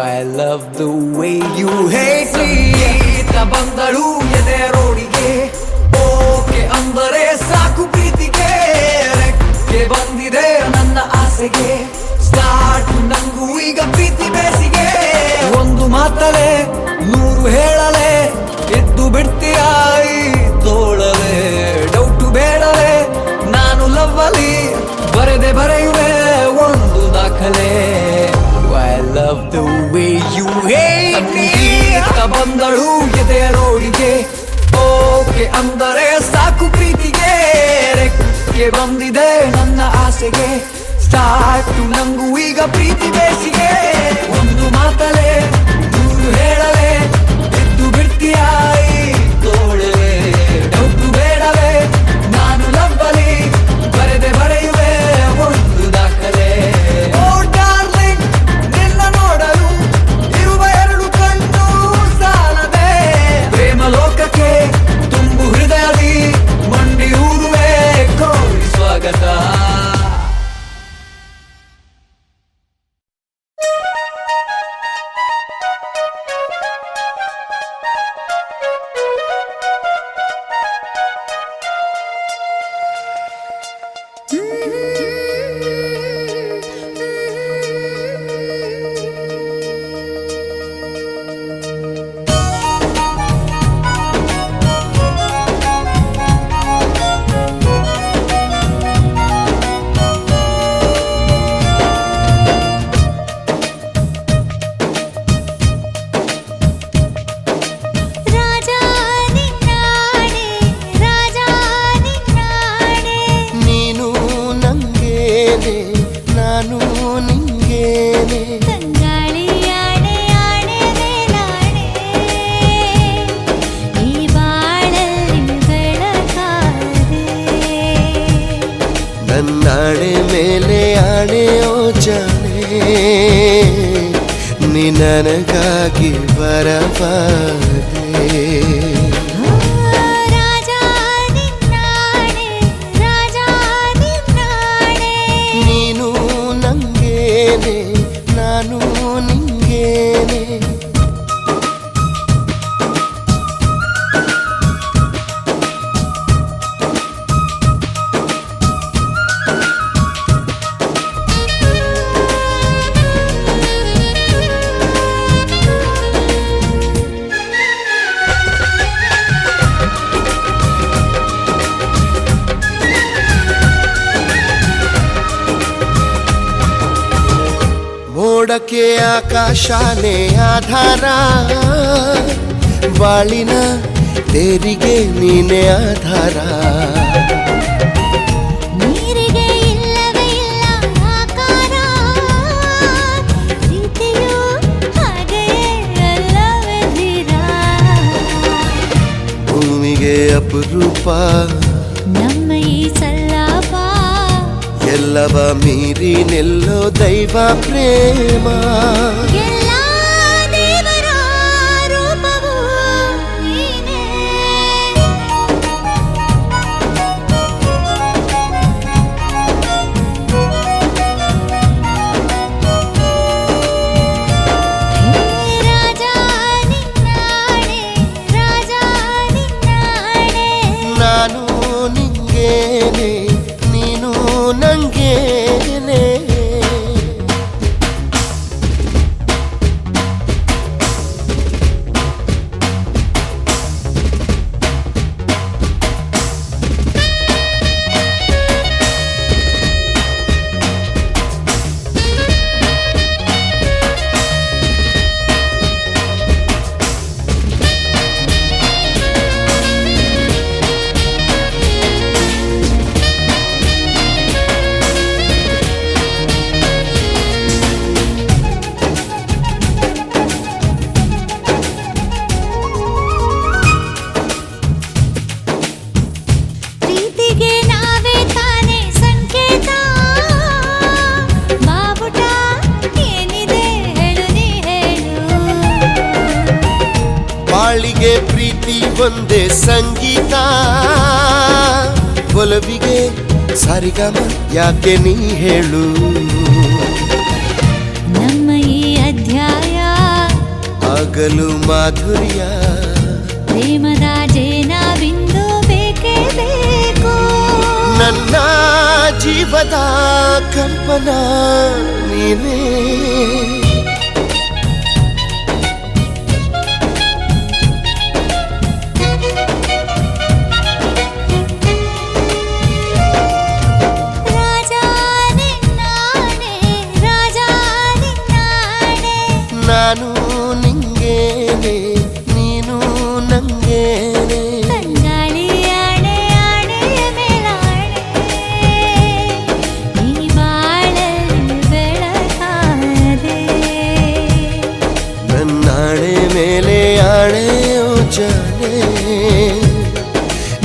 I love the way you hate me. ಬಂದಳು ಎದೆ ರೋಡಿಗೆ ಓಕೆ ಅಂದರೆ ಸಾಕು ಪ್ರೀತಿಗೆ ರೆಕ್ಕೆ ಬಂದಿದೆ ನನ್ನ ಆಸೆಗೆ ಸ್ಟಾರ್ಟ್ ನಂಗೂ ಈಗ ಪ್ರೀತಿ ಬೇಸಿಗೆ. ಒಂದು ಮಾತಲೆ ನೂರು ಹೇಳಲೆ ಎದ್ದು ಬಿಡ್ತೀಯಾಯಿ ತೋಳಲೆ ಡೌಟು ಬೇಡಲೆ ನಾನು ಲವ್ವಲಿ ಬರೆದೆ ಬರೆಯುವೆ ಒಂದು ದಾಖಲೆ. I love the way you hate me. ಬಂದಳು ಎದೆಯ ರೋಡಿಗೆ ಓಕೆ ಅಂದರೆ ಸಾಕು ಪ್ರೀತಿಗೆ ರೆಕ್ಕೆ ಬಂದಿದೆ ನನ್ನ ಆಸೆಗೆ ಸ್ಟಾರ್ಟ್ ನಂಗೂ ಈಗ ಪ್ರೀತಿ ಬೇಸಿಗೆ. ಒಂದು ಮಾತಲೆ ನೂರು ಹೇಳಲೆ ಎದ್ದು ಬಿಡ್ತೀಯಾಯಿ ತೋಳಲೆ ಡೌಟು ಬೇಡವೆ ನಾನು ಲವ್ವಲಿ ಬರೆದೆ ಬರೆಯುವೆ ಒಂದು ದಾಖಲೆ. ಓ ಡಾರ್ಲಿಂಗ್ ನಿನ್ನ ನೋಡಲು ಇರುವ ಎರಡು ಕಣ್ಣು ಸಾಲದೆ ಪ್ರೇಮ ಲೋಕಕ್ಕೆ ತುಂಬು ಹೃದಯದಿ ಮಂಡಿ ಊರುವೆ ಕೋರಿ ಸ್ವಾಗತ. ರಾಜಾ ನಿನ್ನಾಡೆ ರಾಜಾ ನಿನ್ನಾಡೆ ನೀನು ನಂಗೇನೆ ನಾನು ನಿಂಗೇನೆ ತಂಗಾಳಿ ಆಣೆ ಆಣೆ ಮೇಲಾಣೆ ಈ ಬಾಳಲ್ಲಿ ಬೆಳಕಾದೆ ನನ್ನಾಣೆ ಮೇಲೆ ಆಣೆ ಓ ಜಾಣೆ ನೀ ನನಗಾಗಿ ಬರಬಾರದೆ. ರಾಜಾ ನಿನ್ನಾಡೆ ರಾಜಾ ನಿನ್ನಾಡೆ ನೀನು ನಂಗೇನೆ ನಾನು ನಿಂಗೇನೆ ಮೋಡಕ್ಕೆ ಆಕಾಶನೇ ಆಧಾರ ಬಾಳಿನ ತೇರಿಗೆ ನೀನೆ ಆಧಾರ. ನೀರಿಗೆ ಇಲ್ಲವೇ ಇಲ್ಲ ಆಕಾರ ಪ್ರೀತಿಯು ಹಾಗೆಯೇ ಅಲ್ಲವೇ ಧೀರ ಭೂಮಿಗೆ ಅಪರೂಪ ನಮ್ಮ ಈ ಸಲ್ಲಾಪ ಎಲ್ಲವ ಮೀರಿ ನಿಲ್ಲೋ ದೈವ ಪ್ರೇಮ. ಎಲ್ಲ ದೇವರ ರೂಪವು ನೀನೇ ರಾಜಾ ನಿನ್ನಾಡೆ ರಾಜಾ ನಿನ್ನಾಡೆ ನಾನು ನಿಂಗೇನೆ ನೀನು ನಂಗೇನೆ. ಒಂದೇ ಸಂಗೀತ ಒಲವಿಗೆ ಸರಿಗಮ ಯಾಕೆ ನೀ ಹೇಳು ನಮ್ಮ ಈ ಅಧ್ಯಾಯ ಆಗಲು ಮಾಧುರ್ಯ ಪ್ರೇಮದ ಜೇನ ಬಿಂದು ಬೇಕೇ ಬೇಕು ನನ್ನ ಜೀವದ ಕಂಪನ ನೀನೇ ನಾನು ನಿಂಗೇನೆ ನೀನು ನಂಗೇನೆ ತಂಗಾಳಿ ಆಣೆ ಆಣೆಯ ಮೇಲಾಣೆ ಈ ಬಾಳಲ್ಲಿ ಬೆಳಕಾದೆ ನನ್ನಾಣೆ ಮೇಲೆ ಆಣೆಯೋ ಜಾನೆ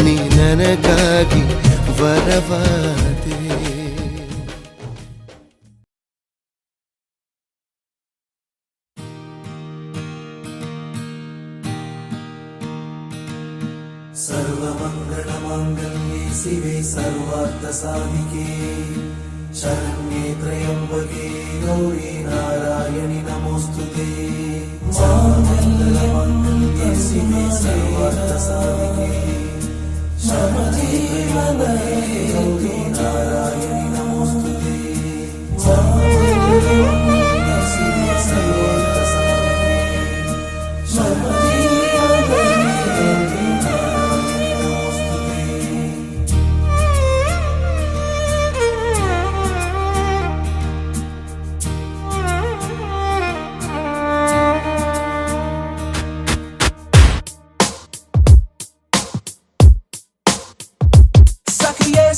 ನೀ ನನಗಾಗಿ ವರವಾದೆ सर्वमङ्गलमाङ्गल्ये शिवे सर्वार्थसाधिके शरण्ये त्र्यम्बके गौरी नारायणि नमोऽस्तुते सर्वमङ्गलमाङ्गल्ये शिवे सर्वार्थसाधिके शरण्ये त्र्यम्बके गौरी नारायणि नमोऽस्तुते सर्वमङ्गलमाङ्गल्ये शिवे सर्वार्थसाधिके शरण्ये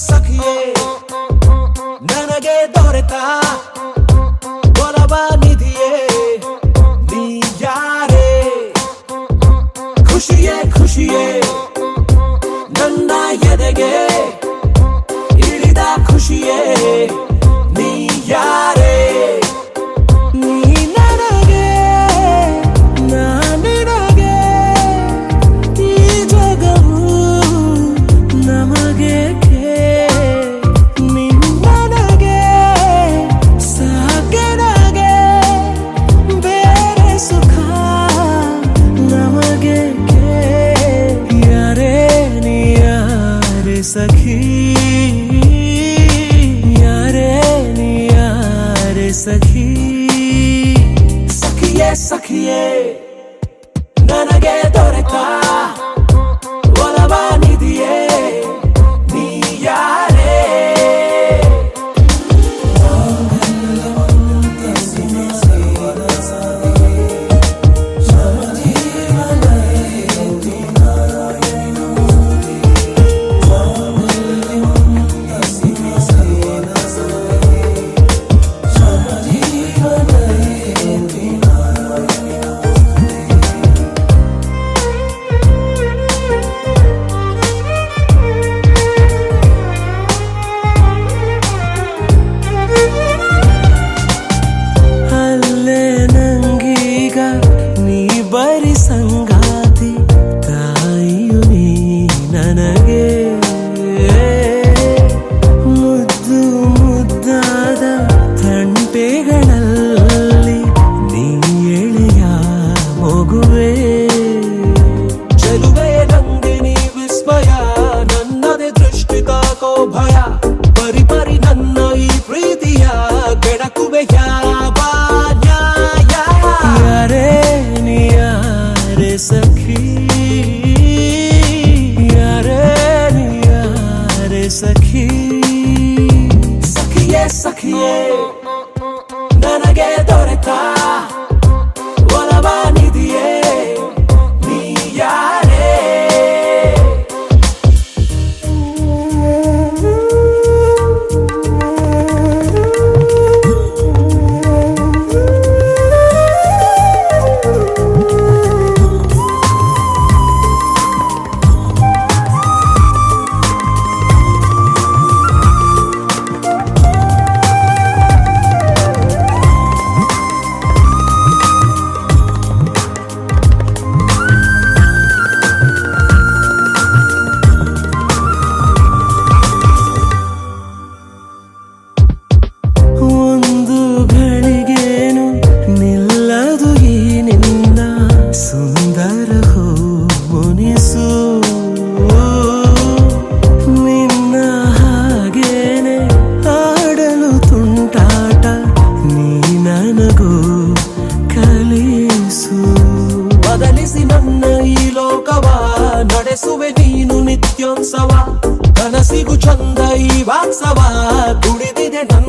ಸಖಿಯೇ ನನಗೆ ದೊರೆತ ಒಲವ ನಿಧಿಯೇ ನೀ ಯಾರೇ ಖುಷಿಯೇ ನನ್ನ ಎದೆಗೆ ಇಳಿದ ಖುಷಿಯೇ ನೀ ಯಾರೇ ನೀ ನನಗೆ ನಾನಿನಗೆ ಈ ಜಗವು ನಮಗೆ सखी यारे नी यारे सखी सखिये ನನಗೆ ದೊರೆತ ಒಲವ ನಿಧಿಯೇ ನೀ ಯಾರೇ ಸಖಿಯೇ ನನಗೆ ದೊರೆತ ಒಲವ ನಿಧಿಯೇ ನೀ ಯಾರೇ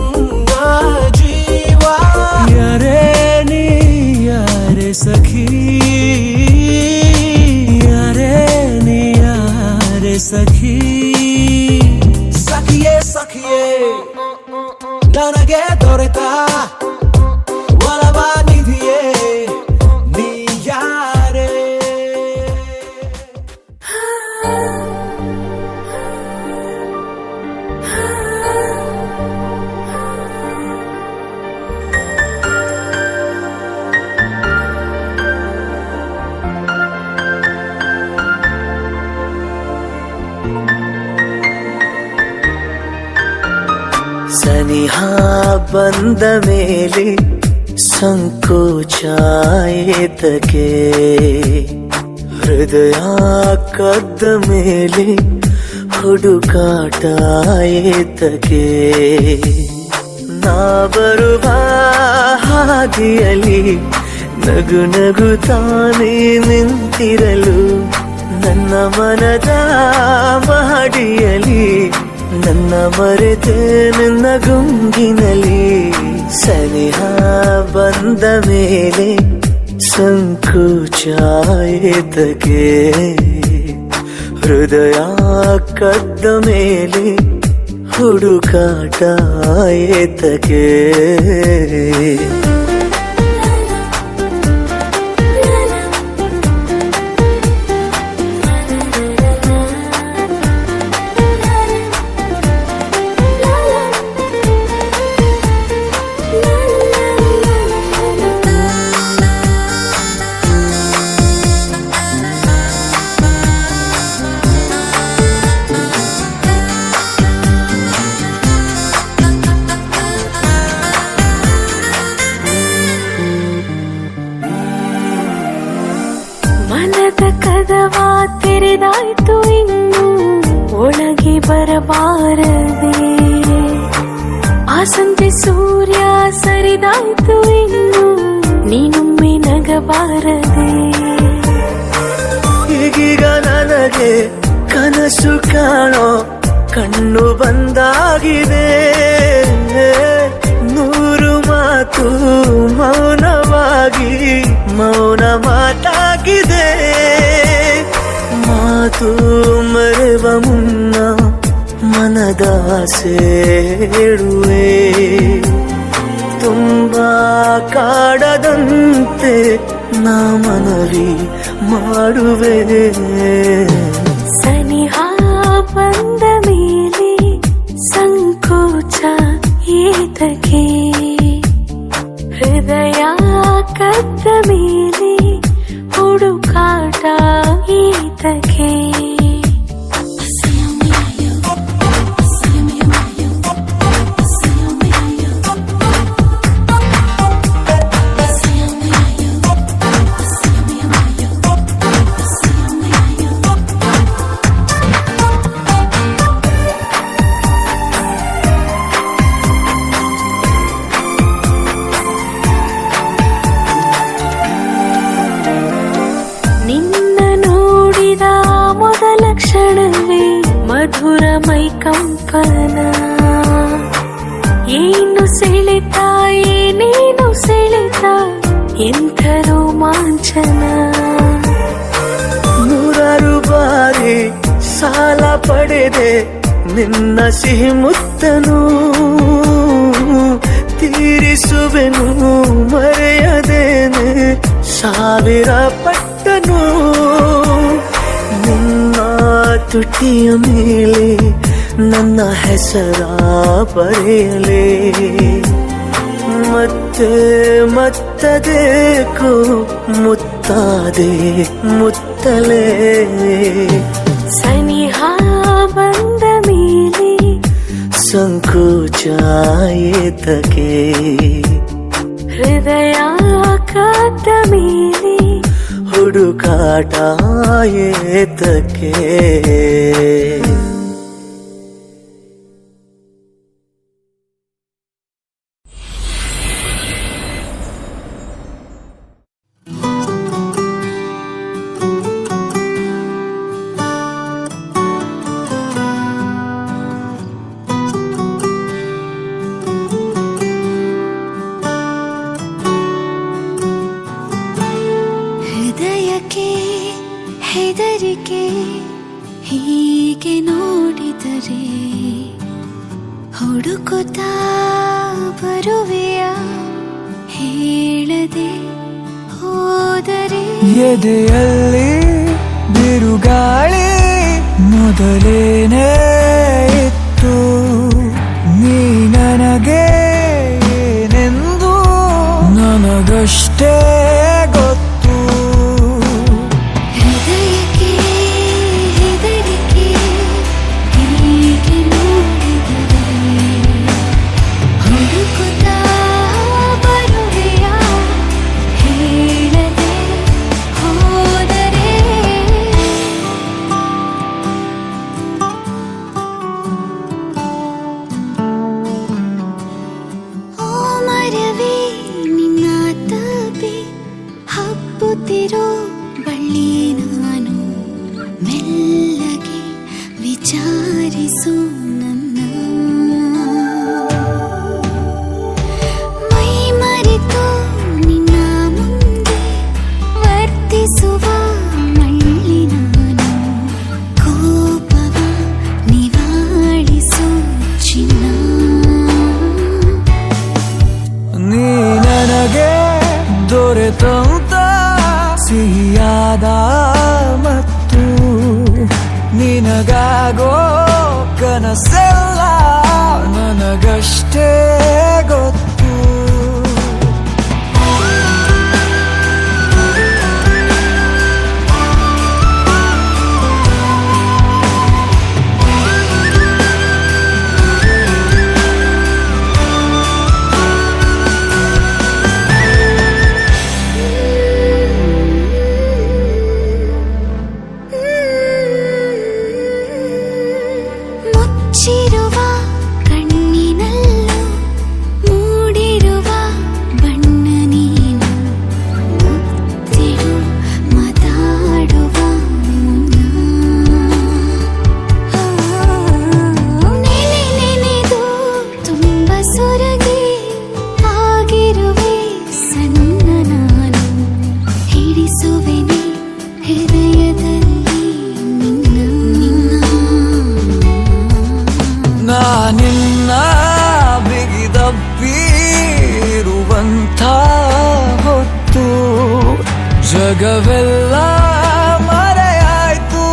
ನನ್ನ ಜೀವ ಯಾರೇ ನೀ ಯಾರೇ ಸಖಿ ಯಾರೇ ನೀ ಯಾರೇ ಸಖಿ ಸಖಿಯೇ ಸಖಿಯೇ ನನಗೆ ದೊರೆತ ಒಲವ ನಿಧಿಯೇ ನೀ ಯಾರೇ ಸನಿಹ ಬಂದ ಮೇಲೆ ಸಂಕೋಚ ಏತಕ್ಕೆ ಹೃದಯ ಕದ್ದ ಮೇಲೆ ಹುಡುಕಾಟ ಏತಕ್ಕೆ ನಾ ಬರುವ ಹಾದಿಯಲ್ಲಿ ನಗು ನಗು ತಾನೇ ನಿಂತಿರಲು ನನ್ನ ಮನದ ಮಹಡಿಯಲ್ಲಿ ನನ್ನ ಮರೆತೆ ನಿನ್ನ ಗುಂಗಿನಲ್ಲಿ ಸನಿಹ ಬಂದ ಮೇಲೆ ಸಂಕೋಚ ಏತಕ್ಕೆ ಹೃದಯ ಕದ್ದ ಮೇಲೆ ಹುಡುಕಾಟ ಏತಕ್ಕೆ ಮನದ ಕದವ ತೆರೆದಾಯ್ತು ಇನ್ನು ಒಳಗೆ ಬರಬಾರದೆ ಆ ಸಂಜೆ ಸೂರ್ಯ ಸರಿದಾಯ್ತು ಇನ್ನು ನೀನೊಮ್ಮೆ ನಗಬಾರದೆ ಈಗೀಗ ನನಗೆ ಕನಸು ಕಾಣೋ ಕಣ್ಣು ಬಂದಾಗಿದೆ ನೂರು ಮಾತು ಮೌನವಾಗಿ ಮೌನ ಮಾತಾಗಿದೆ ಮಾತು ಮರೆವ ಮುನ್ನ ಮನದಾಸೆ ಹೇಳುವೆ ತುಂಬಾ ಕಾಡದಂತೆ ನಾ ಮನವಿ ಮಾಡುವೆ ಸನಿಹ ಬಂದ ಮೇಲೆ ಸಂಕೋಚ ಏತಕ್ಕೆ ಹೃದಯ ಕದ್ದ ಮೇಲೆ ಹುಡುಕಾಟ ಏತಕ್ಕೆ ಮಧುರ ಮೈ ಕಂಪನ ಏನು ಸೆಳೆತ ಏನೇನು ಸೆಳೆತ ಎಂಥ ರೋಮಾಂಚನ ನೂರಾರು ಬಾರಿ ಸಾಲ ಪಡೆದೆ ನಿನ್ನ ಸಿಹಿ ಮುತ್ತನು ತೀರಿಸುವೆನು ಮರೆಯದೇನೆ ಸಾವಿರ ಪಟ್ಟನು ನಿನ್ನ ತುಟಿಯ ಮೇಲೆ ನನ್ನ ಹೆಸರ ಬರೆಯಲೇ ಮತ್ತೆ ಮತ್ತದೇಕೋ ಮುತ್ತಾದೆ ಮುತ್ತಲೇ ಸನಿಹ ಬಂದ ಮೇಲೆ ಸಂಕೋಚ ಏತಕ್ಕೆ ಹೃದಯ ಕದ್ದ ಮೇಲೆ ಹುಡುಕಾಟ ಏತಕ್ಕೆ ಬರುವೆಯ ಹೇಳದೆ ಹೋದರೆ ಎದೆಯಲ್ಲಿ ಬಿರುಗಾಳಿ ಮೊದಲೇನೇ ಇತ್ತು ನೀ ನನಗೆ ಏನೆಂದು ನನಗಷ್ಟೇ ಗೊತ್ತು ಹೃದಯಕ್ಕೆ ಹೆದರಿಕೆ ಹೀಗೆ ನೋಡಿದರೆ ಹುಡುಕುತ್ತಾ ಬರುವೆಯ ಹೇಳದೆ ಹೋದರೆ ಓ ಮರವೇ ನಿನ್ನ ತಪೆ ಹಬ್ಬುತ್ತಿರೋ ಬಳ್ಳಿ ನಾನು ಮೆಲ್ಲಗೆ ವಿಚಾರಿಸು ನನ್ನ ಮೈ ಮರೆತು ನಿನ್ನ ಮುಂದೆ ವರ್ತಿಸುವ ಮಳ್ಳಿ ನಾನು ಕೋಪವ ನಿವಾಳಿಸು ಚಿನ್ನ ನೀ ನನಗೆ ದೊರೆತಂತ ಸಿಹಿಯಾದ ಮತ್ತು ನಿನಗಾಗೋ ಕನಸೆಲ್ಲ ನನಗಷ್ಟೇ ಗೊತ್ತು ಮುಚ್ಚಿರುವ ಕಣ್ಣಿನಲ್ಲೂ ಮೂಡಿರುವ ಬಣ್ಣ ನೀನು ಮುತ್ತಿಡು ಮಾತಾಡುವ ಮುನ್ನ ನೆನೆದು ತುಂಬ ಸೊರಗಿ ಆಗಿರುವೆ ಸಣ್ಣ ನಾನು ಹಿಡಿಸುವೆನೆ ಹೃದಯದಲ್ಲಿ ನಿನ್ನ ನಾನಿನ್ನ ಬಿಗಿದಪ್ಪಿರುವಂಥ ಹೊತ್ತು ಜಗವೆಲ್ಲ ಮರೆಯಾಯ್ತು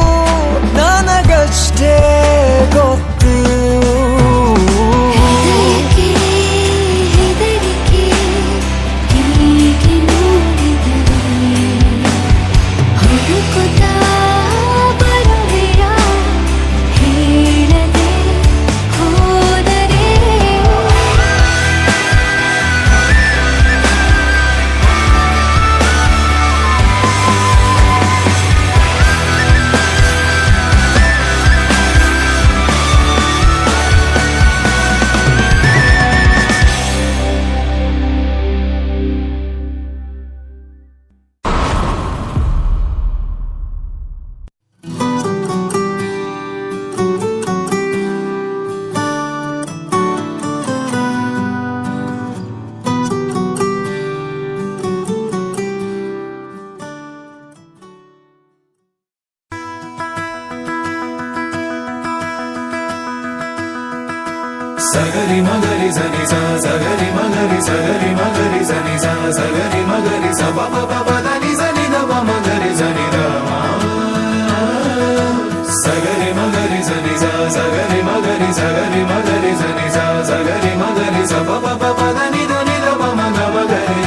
ನನಗಷ್ಟೇ ಗೊತ್ತು ಹೃದಯಕ್ಕೆ ಹೆದರಿಕೆ ಹೀಗೆ ನೋಡಿದರೆ ಹುಡುಕುತ್ತಾ ಬರುವೆಯ ಹೇಳದೆ ಹೋದರೆ ಸಗರಿ ಮಗರಿ ಸನಿ ಸ ಸಗರಿ ಮಗರಿ ಸಗರಿ ಮಗರಿ ಸನಿ ಸ ಸಗರಿ ಮಗರಿ ಸ ಪ ಪ ಪ ನಿ ಸನಿ ದ ಪ ಮಗರಿ ಸನಿ ದ ಸಗರಿ ಮಗರಿ ಸನಿ ಸ ಸಗರಿ ಮಗರಿ ಸಗರಿ ಮಗರಿ ಸನಿ ಸ ಸಗರಿ ಮಗರಿ ಸ ಪ ಪ ನಿ ದ ಪ ಮಗ ಮಗರಿ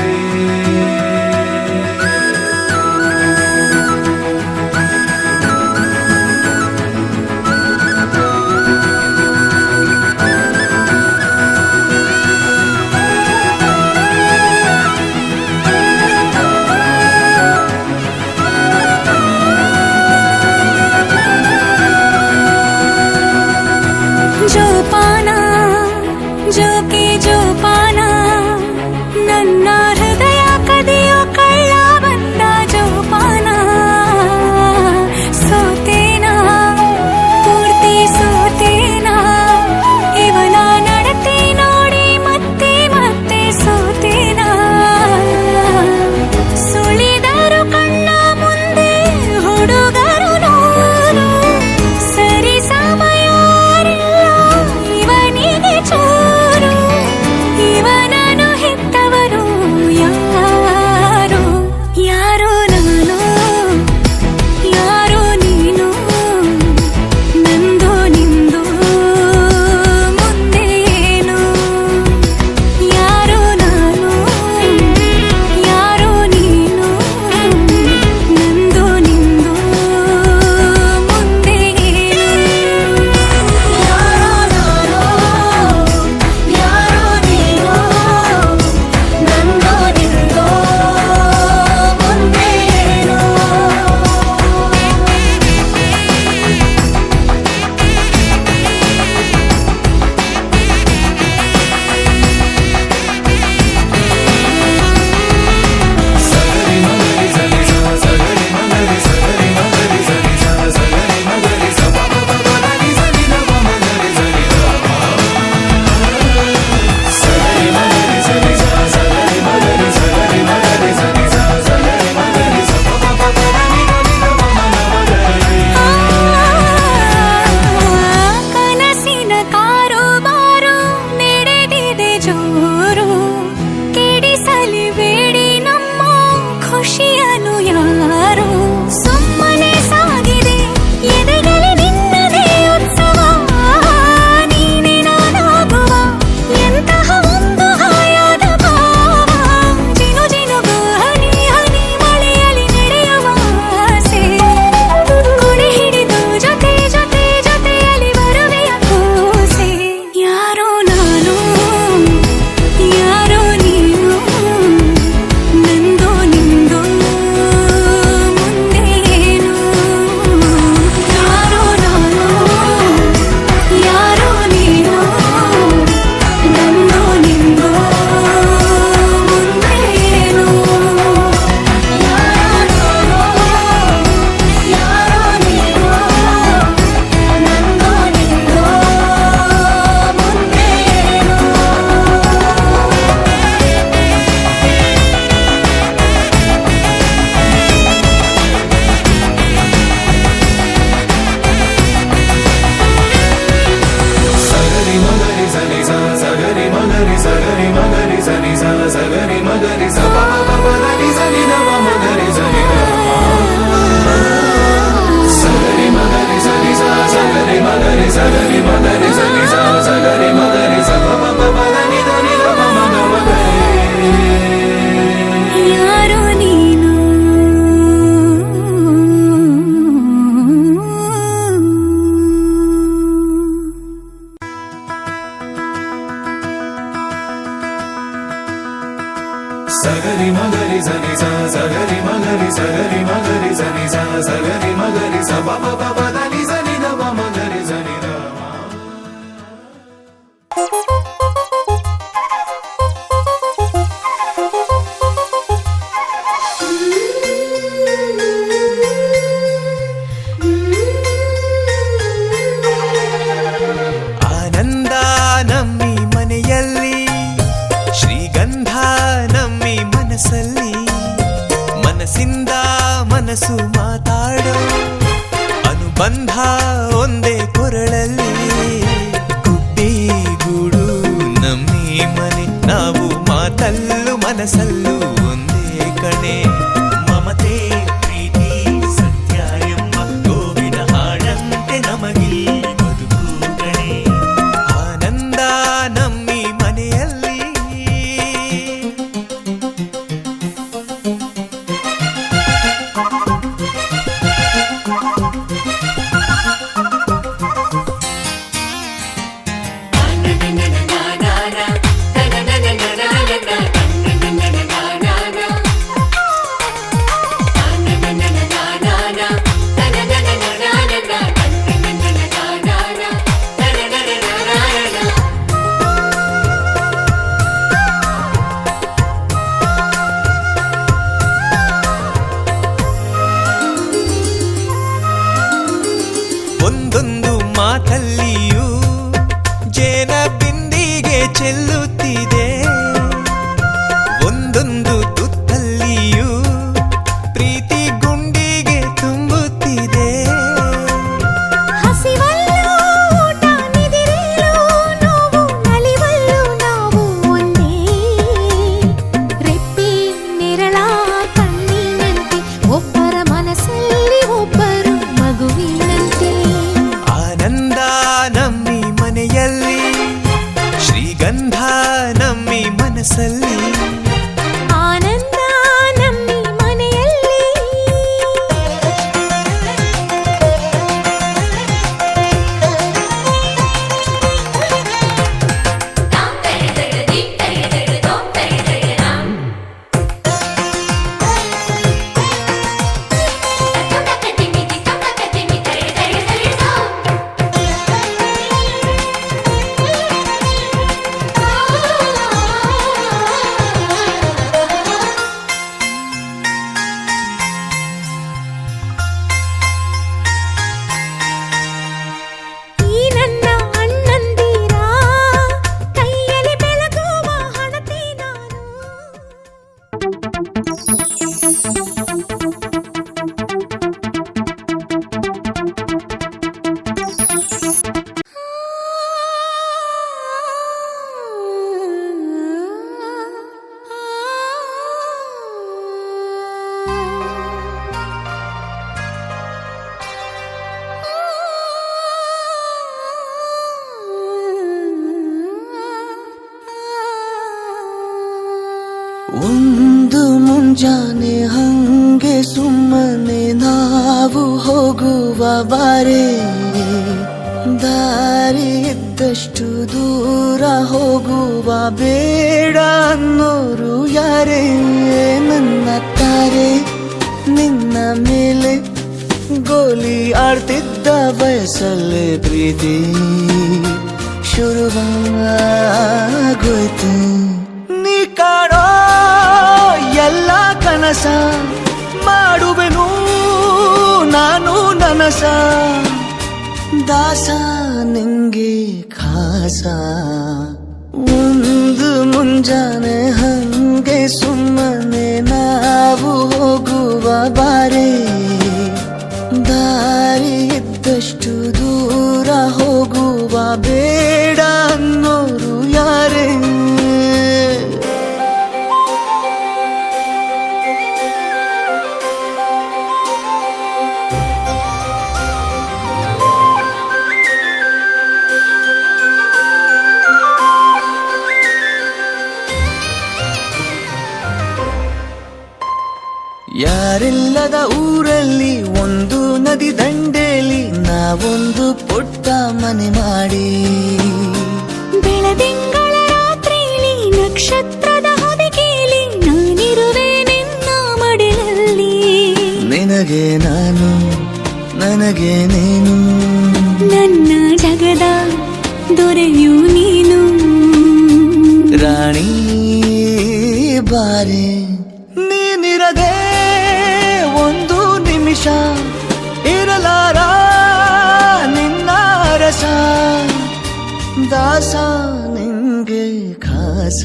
ಸಗರಿ ಮಗರಿ ಸನಿ ಸ ಸಗರಿ ಮಗರಿ ಸನಿ ಸ ಸಗರಿ ಮಗರಿ ಸ ಬ ಬ ಬ ದ ನಿ ಸ ನಿ ದ ಬ ಮಗರಿ ಸನಿ ದ ಆನಂದ ನಮ್ಮಿ ಮನೆಯಲ್ಲಿ, ಶ್ರೀಗಂಧ ನಮ್ಮಿ ಮನಸ್ಸಲ್ಲಿ, ಮನಸ್ಸಿಂದ ಮನಸ್ಸು ಮಾತಾಡೋ ಅನುಬಂಧ ಒಂದೇ ಕೊರಳಲ್ಲಿ. ಗುಬ್ಬಿ ಗೂಡು ನಮ್ಮಿ ಮನೆ, ನಾವು ಮಾತಲ್ಲೂ ಮನಸ್ಸಲ್ಲೂ ಒಂದೇ ಕಣೆ. ಮಮತೆ ಪ್ರೀತಿ ಸತ್ಯ ಎಂಬ ಗೋವಿನ ಹಾಡಂತೆ ನಮಗಿಲ್ಲಿ ಬದುಕು ಕಣೆ. ಆನಂದ ನಮ್ಮಿ ಮನೆಯಲ್ಲಿ. ಒಂದೊಂದು ಮಾತಲ್ಲಿಯೂ ಜೇನ ಬಿಂದಿಗೆ ಚೆಲ್ಲುತ್ತಿದೆ, ಒಂದೊಂದು ತುತ್ತಲ್ಲಿಯೂ ಪ್ರೀತಿ ಗುಂಡಿಗೆ ತುಂಬುತ್ತಿದೆ. ಹಸಿವಲ್ಲೂ ಊಟ ನಿದಿರಲ್ಲೂ ನೋವು ನಲಿವಲ್ಲೂ ನಾವು ಒಂದೇ. ರೆಪ್ಪೆ ನೆರಳ ಕಣ್ಣಿನಂತೆ ಒಬ್ಬರ ಮನಸ್ಸಲ್ಲಿ ಒಬ್ಬರು ಮಗುವಿನಂತೆ. ಆನಂದ ನಮ್ಮಿ ಮನೆಯಲ್ಲಿ, ಶ್ರೀಗಂಧ ನಮ್ಮಿ ಮನಸ್ಸಲ್ಲಿ. ಆನಂದ ನಮ್ಮಿ ಮನೆಯಲ್ಲಿ. ಈ ನನ್ನ ಅಣ್ಣಂದಿರ ಕೈಯಲ್ಲಿ ಬೆಳಗುವ ಹಣತೆ ನಾನು. ಒಂದು ಮುಂಜಾನೆ ಹಂಗೆ ಸುಮ್ಮನೆ ನಾವು ಹೋಗುವ ಬಾರೆ, ದಾರಿ ಇದ್ದಷ್ಟು ದೂರ ಹೋಗುವ ಬೇಡ ಅನ್ನೋರು ಯಾರೇ. ನನ್ನ ತಾರೆ ನಿನ್ನ ಮೇಲೆ ಗೋಲಿ ಆಡ್ತಿದ್ದ ವಯಸ್ಸಲ್ಲೇ ಪ್ರೀತಿ ಶುರುವಾಗೋಯ್ತು. ನೀ ಕಾಡೋ ಎಲ್ಲ ಕನಸ ಮಾಡುವೆನು ನಾನು ನನಸ, ದಾಸ ನಿಂಗೆ ಖಾಸ. ಒಂದು ಮುಂಜಾನೆ ಹಂಗೆ ಸುಮ್ಮನೆ ನಾವು ಹೋಗುವ ಬಾರೆ, ದಾರಿ ಇದ್ದಷ್ಟು ದೂರ ಹೋಗುವ ಬೇಡ ಅನ್ನೋರು ಯಾರೇ. ಯಾರಿಲ್ಲದ ಊರಲ್ಲಿ ಒಂದು ನದಿ ದಂಡೆಯಲ್ಲಿ ನಾವೊಂದು ಪುಟ್ಟ ಮನೆ ಮಾಡಿ, ಬೆಳದಿಂಗಳ ರಾತ್ರಿಲಿ ನಕ್ಷತ್ರದ ಹೊದಿಕೆಯಲ್ಲಿ ನಾನು ನಿನಗೆ ನಾನು ನನಗೆ ನೀನು ನನ್ನ ಜಗದ ದೊರೆಯು ನೀನು ರಾಣಿ ಬಾರೆ ನೀನಿರದೆ ಒಂದು ನಿಮಿಷ ಇರಲಾರ ನಿನ್ನ ರಸ ದಾಸ ನಿಂಗೆ ಖಾಸ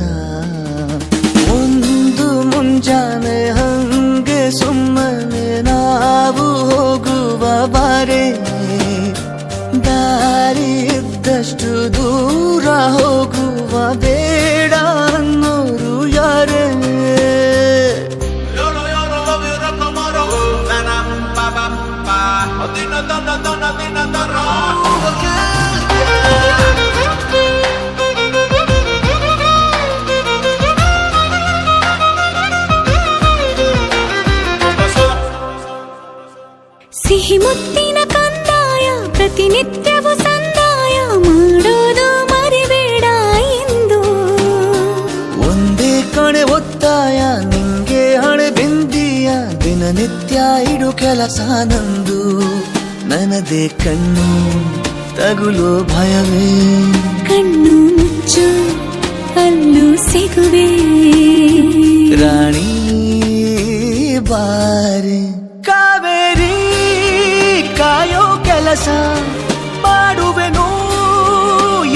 ಒಂದು ಮುಂಜಾನೆ ಹಂಗೆ ಸುಮ್ಮನೆ ನಾವು ಹೋಗುವ ಬಾರೆ ದಾರಿ ಇದ್ದಷ್ಟು ದೂರ ಹೋಗುವ ಬೇಡ ಅನ್ನೋರು ಯಾರೇ ಸಿಹಿ ಮುತ್ತಿನ ಕಂದಾಯ ಪ್ರತಿನಿತ್ಯವೂ ಸಂದಾಯ ಮಾಡೋದು ಮರಿಬೇಡ ಎಂದು ಒಂದೇ ಕಡೆ ಒತ್ತಾಯ ನಿಂಗೆ ಹಣೆ ಬಿಂದಿಯ ದಿನನಿತ್ಯ ಇಡು ಕೆಲಸ ನಂದು ನನ್ನದೇ ಕಣ್ಣು ತಗುಲೋ ಭಯವೇ ಕಣ್ಣು ಮುಚ್ಚು ಅಲ್ಲೂ ಸಿಗುವೆ ರಾಣಿ ಬಾರೆ ಕಾವೇರಿ ಕಾಯೋ ಕೆಲಸ ಮಾಡುವೆನು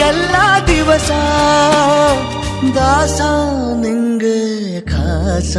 ಎಲ್ಲ ದಿವಸ ದಾಸ ನಿಂಗೆ ಖಾಸ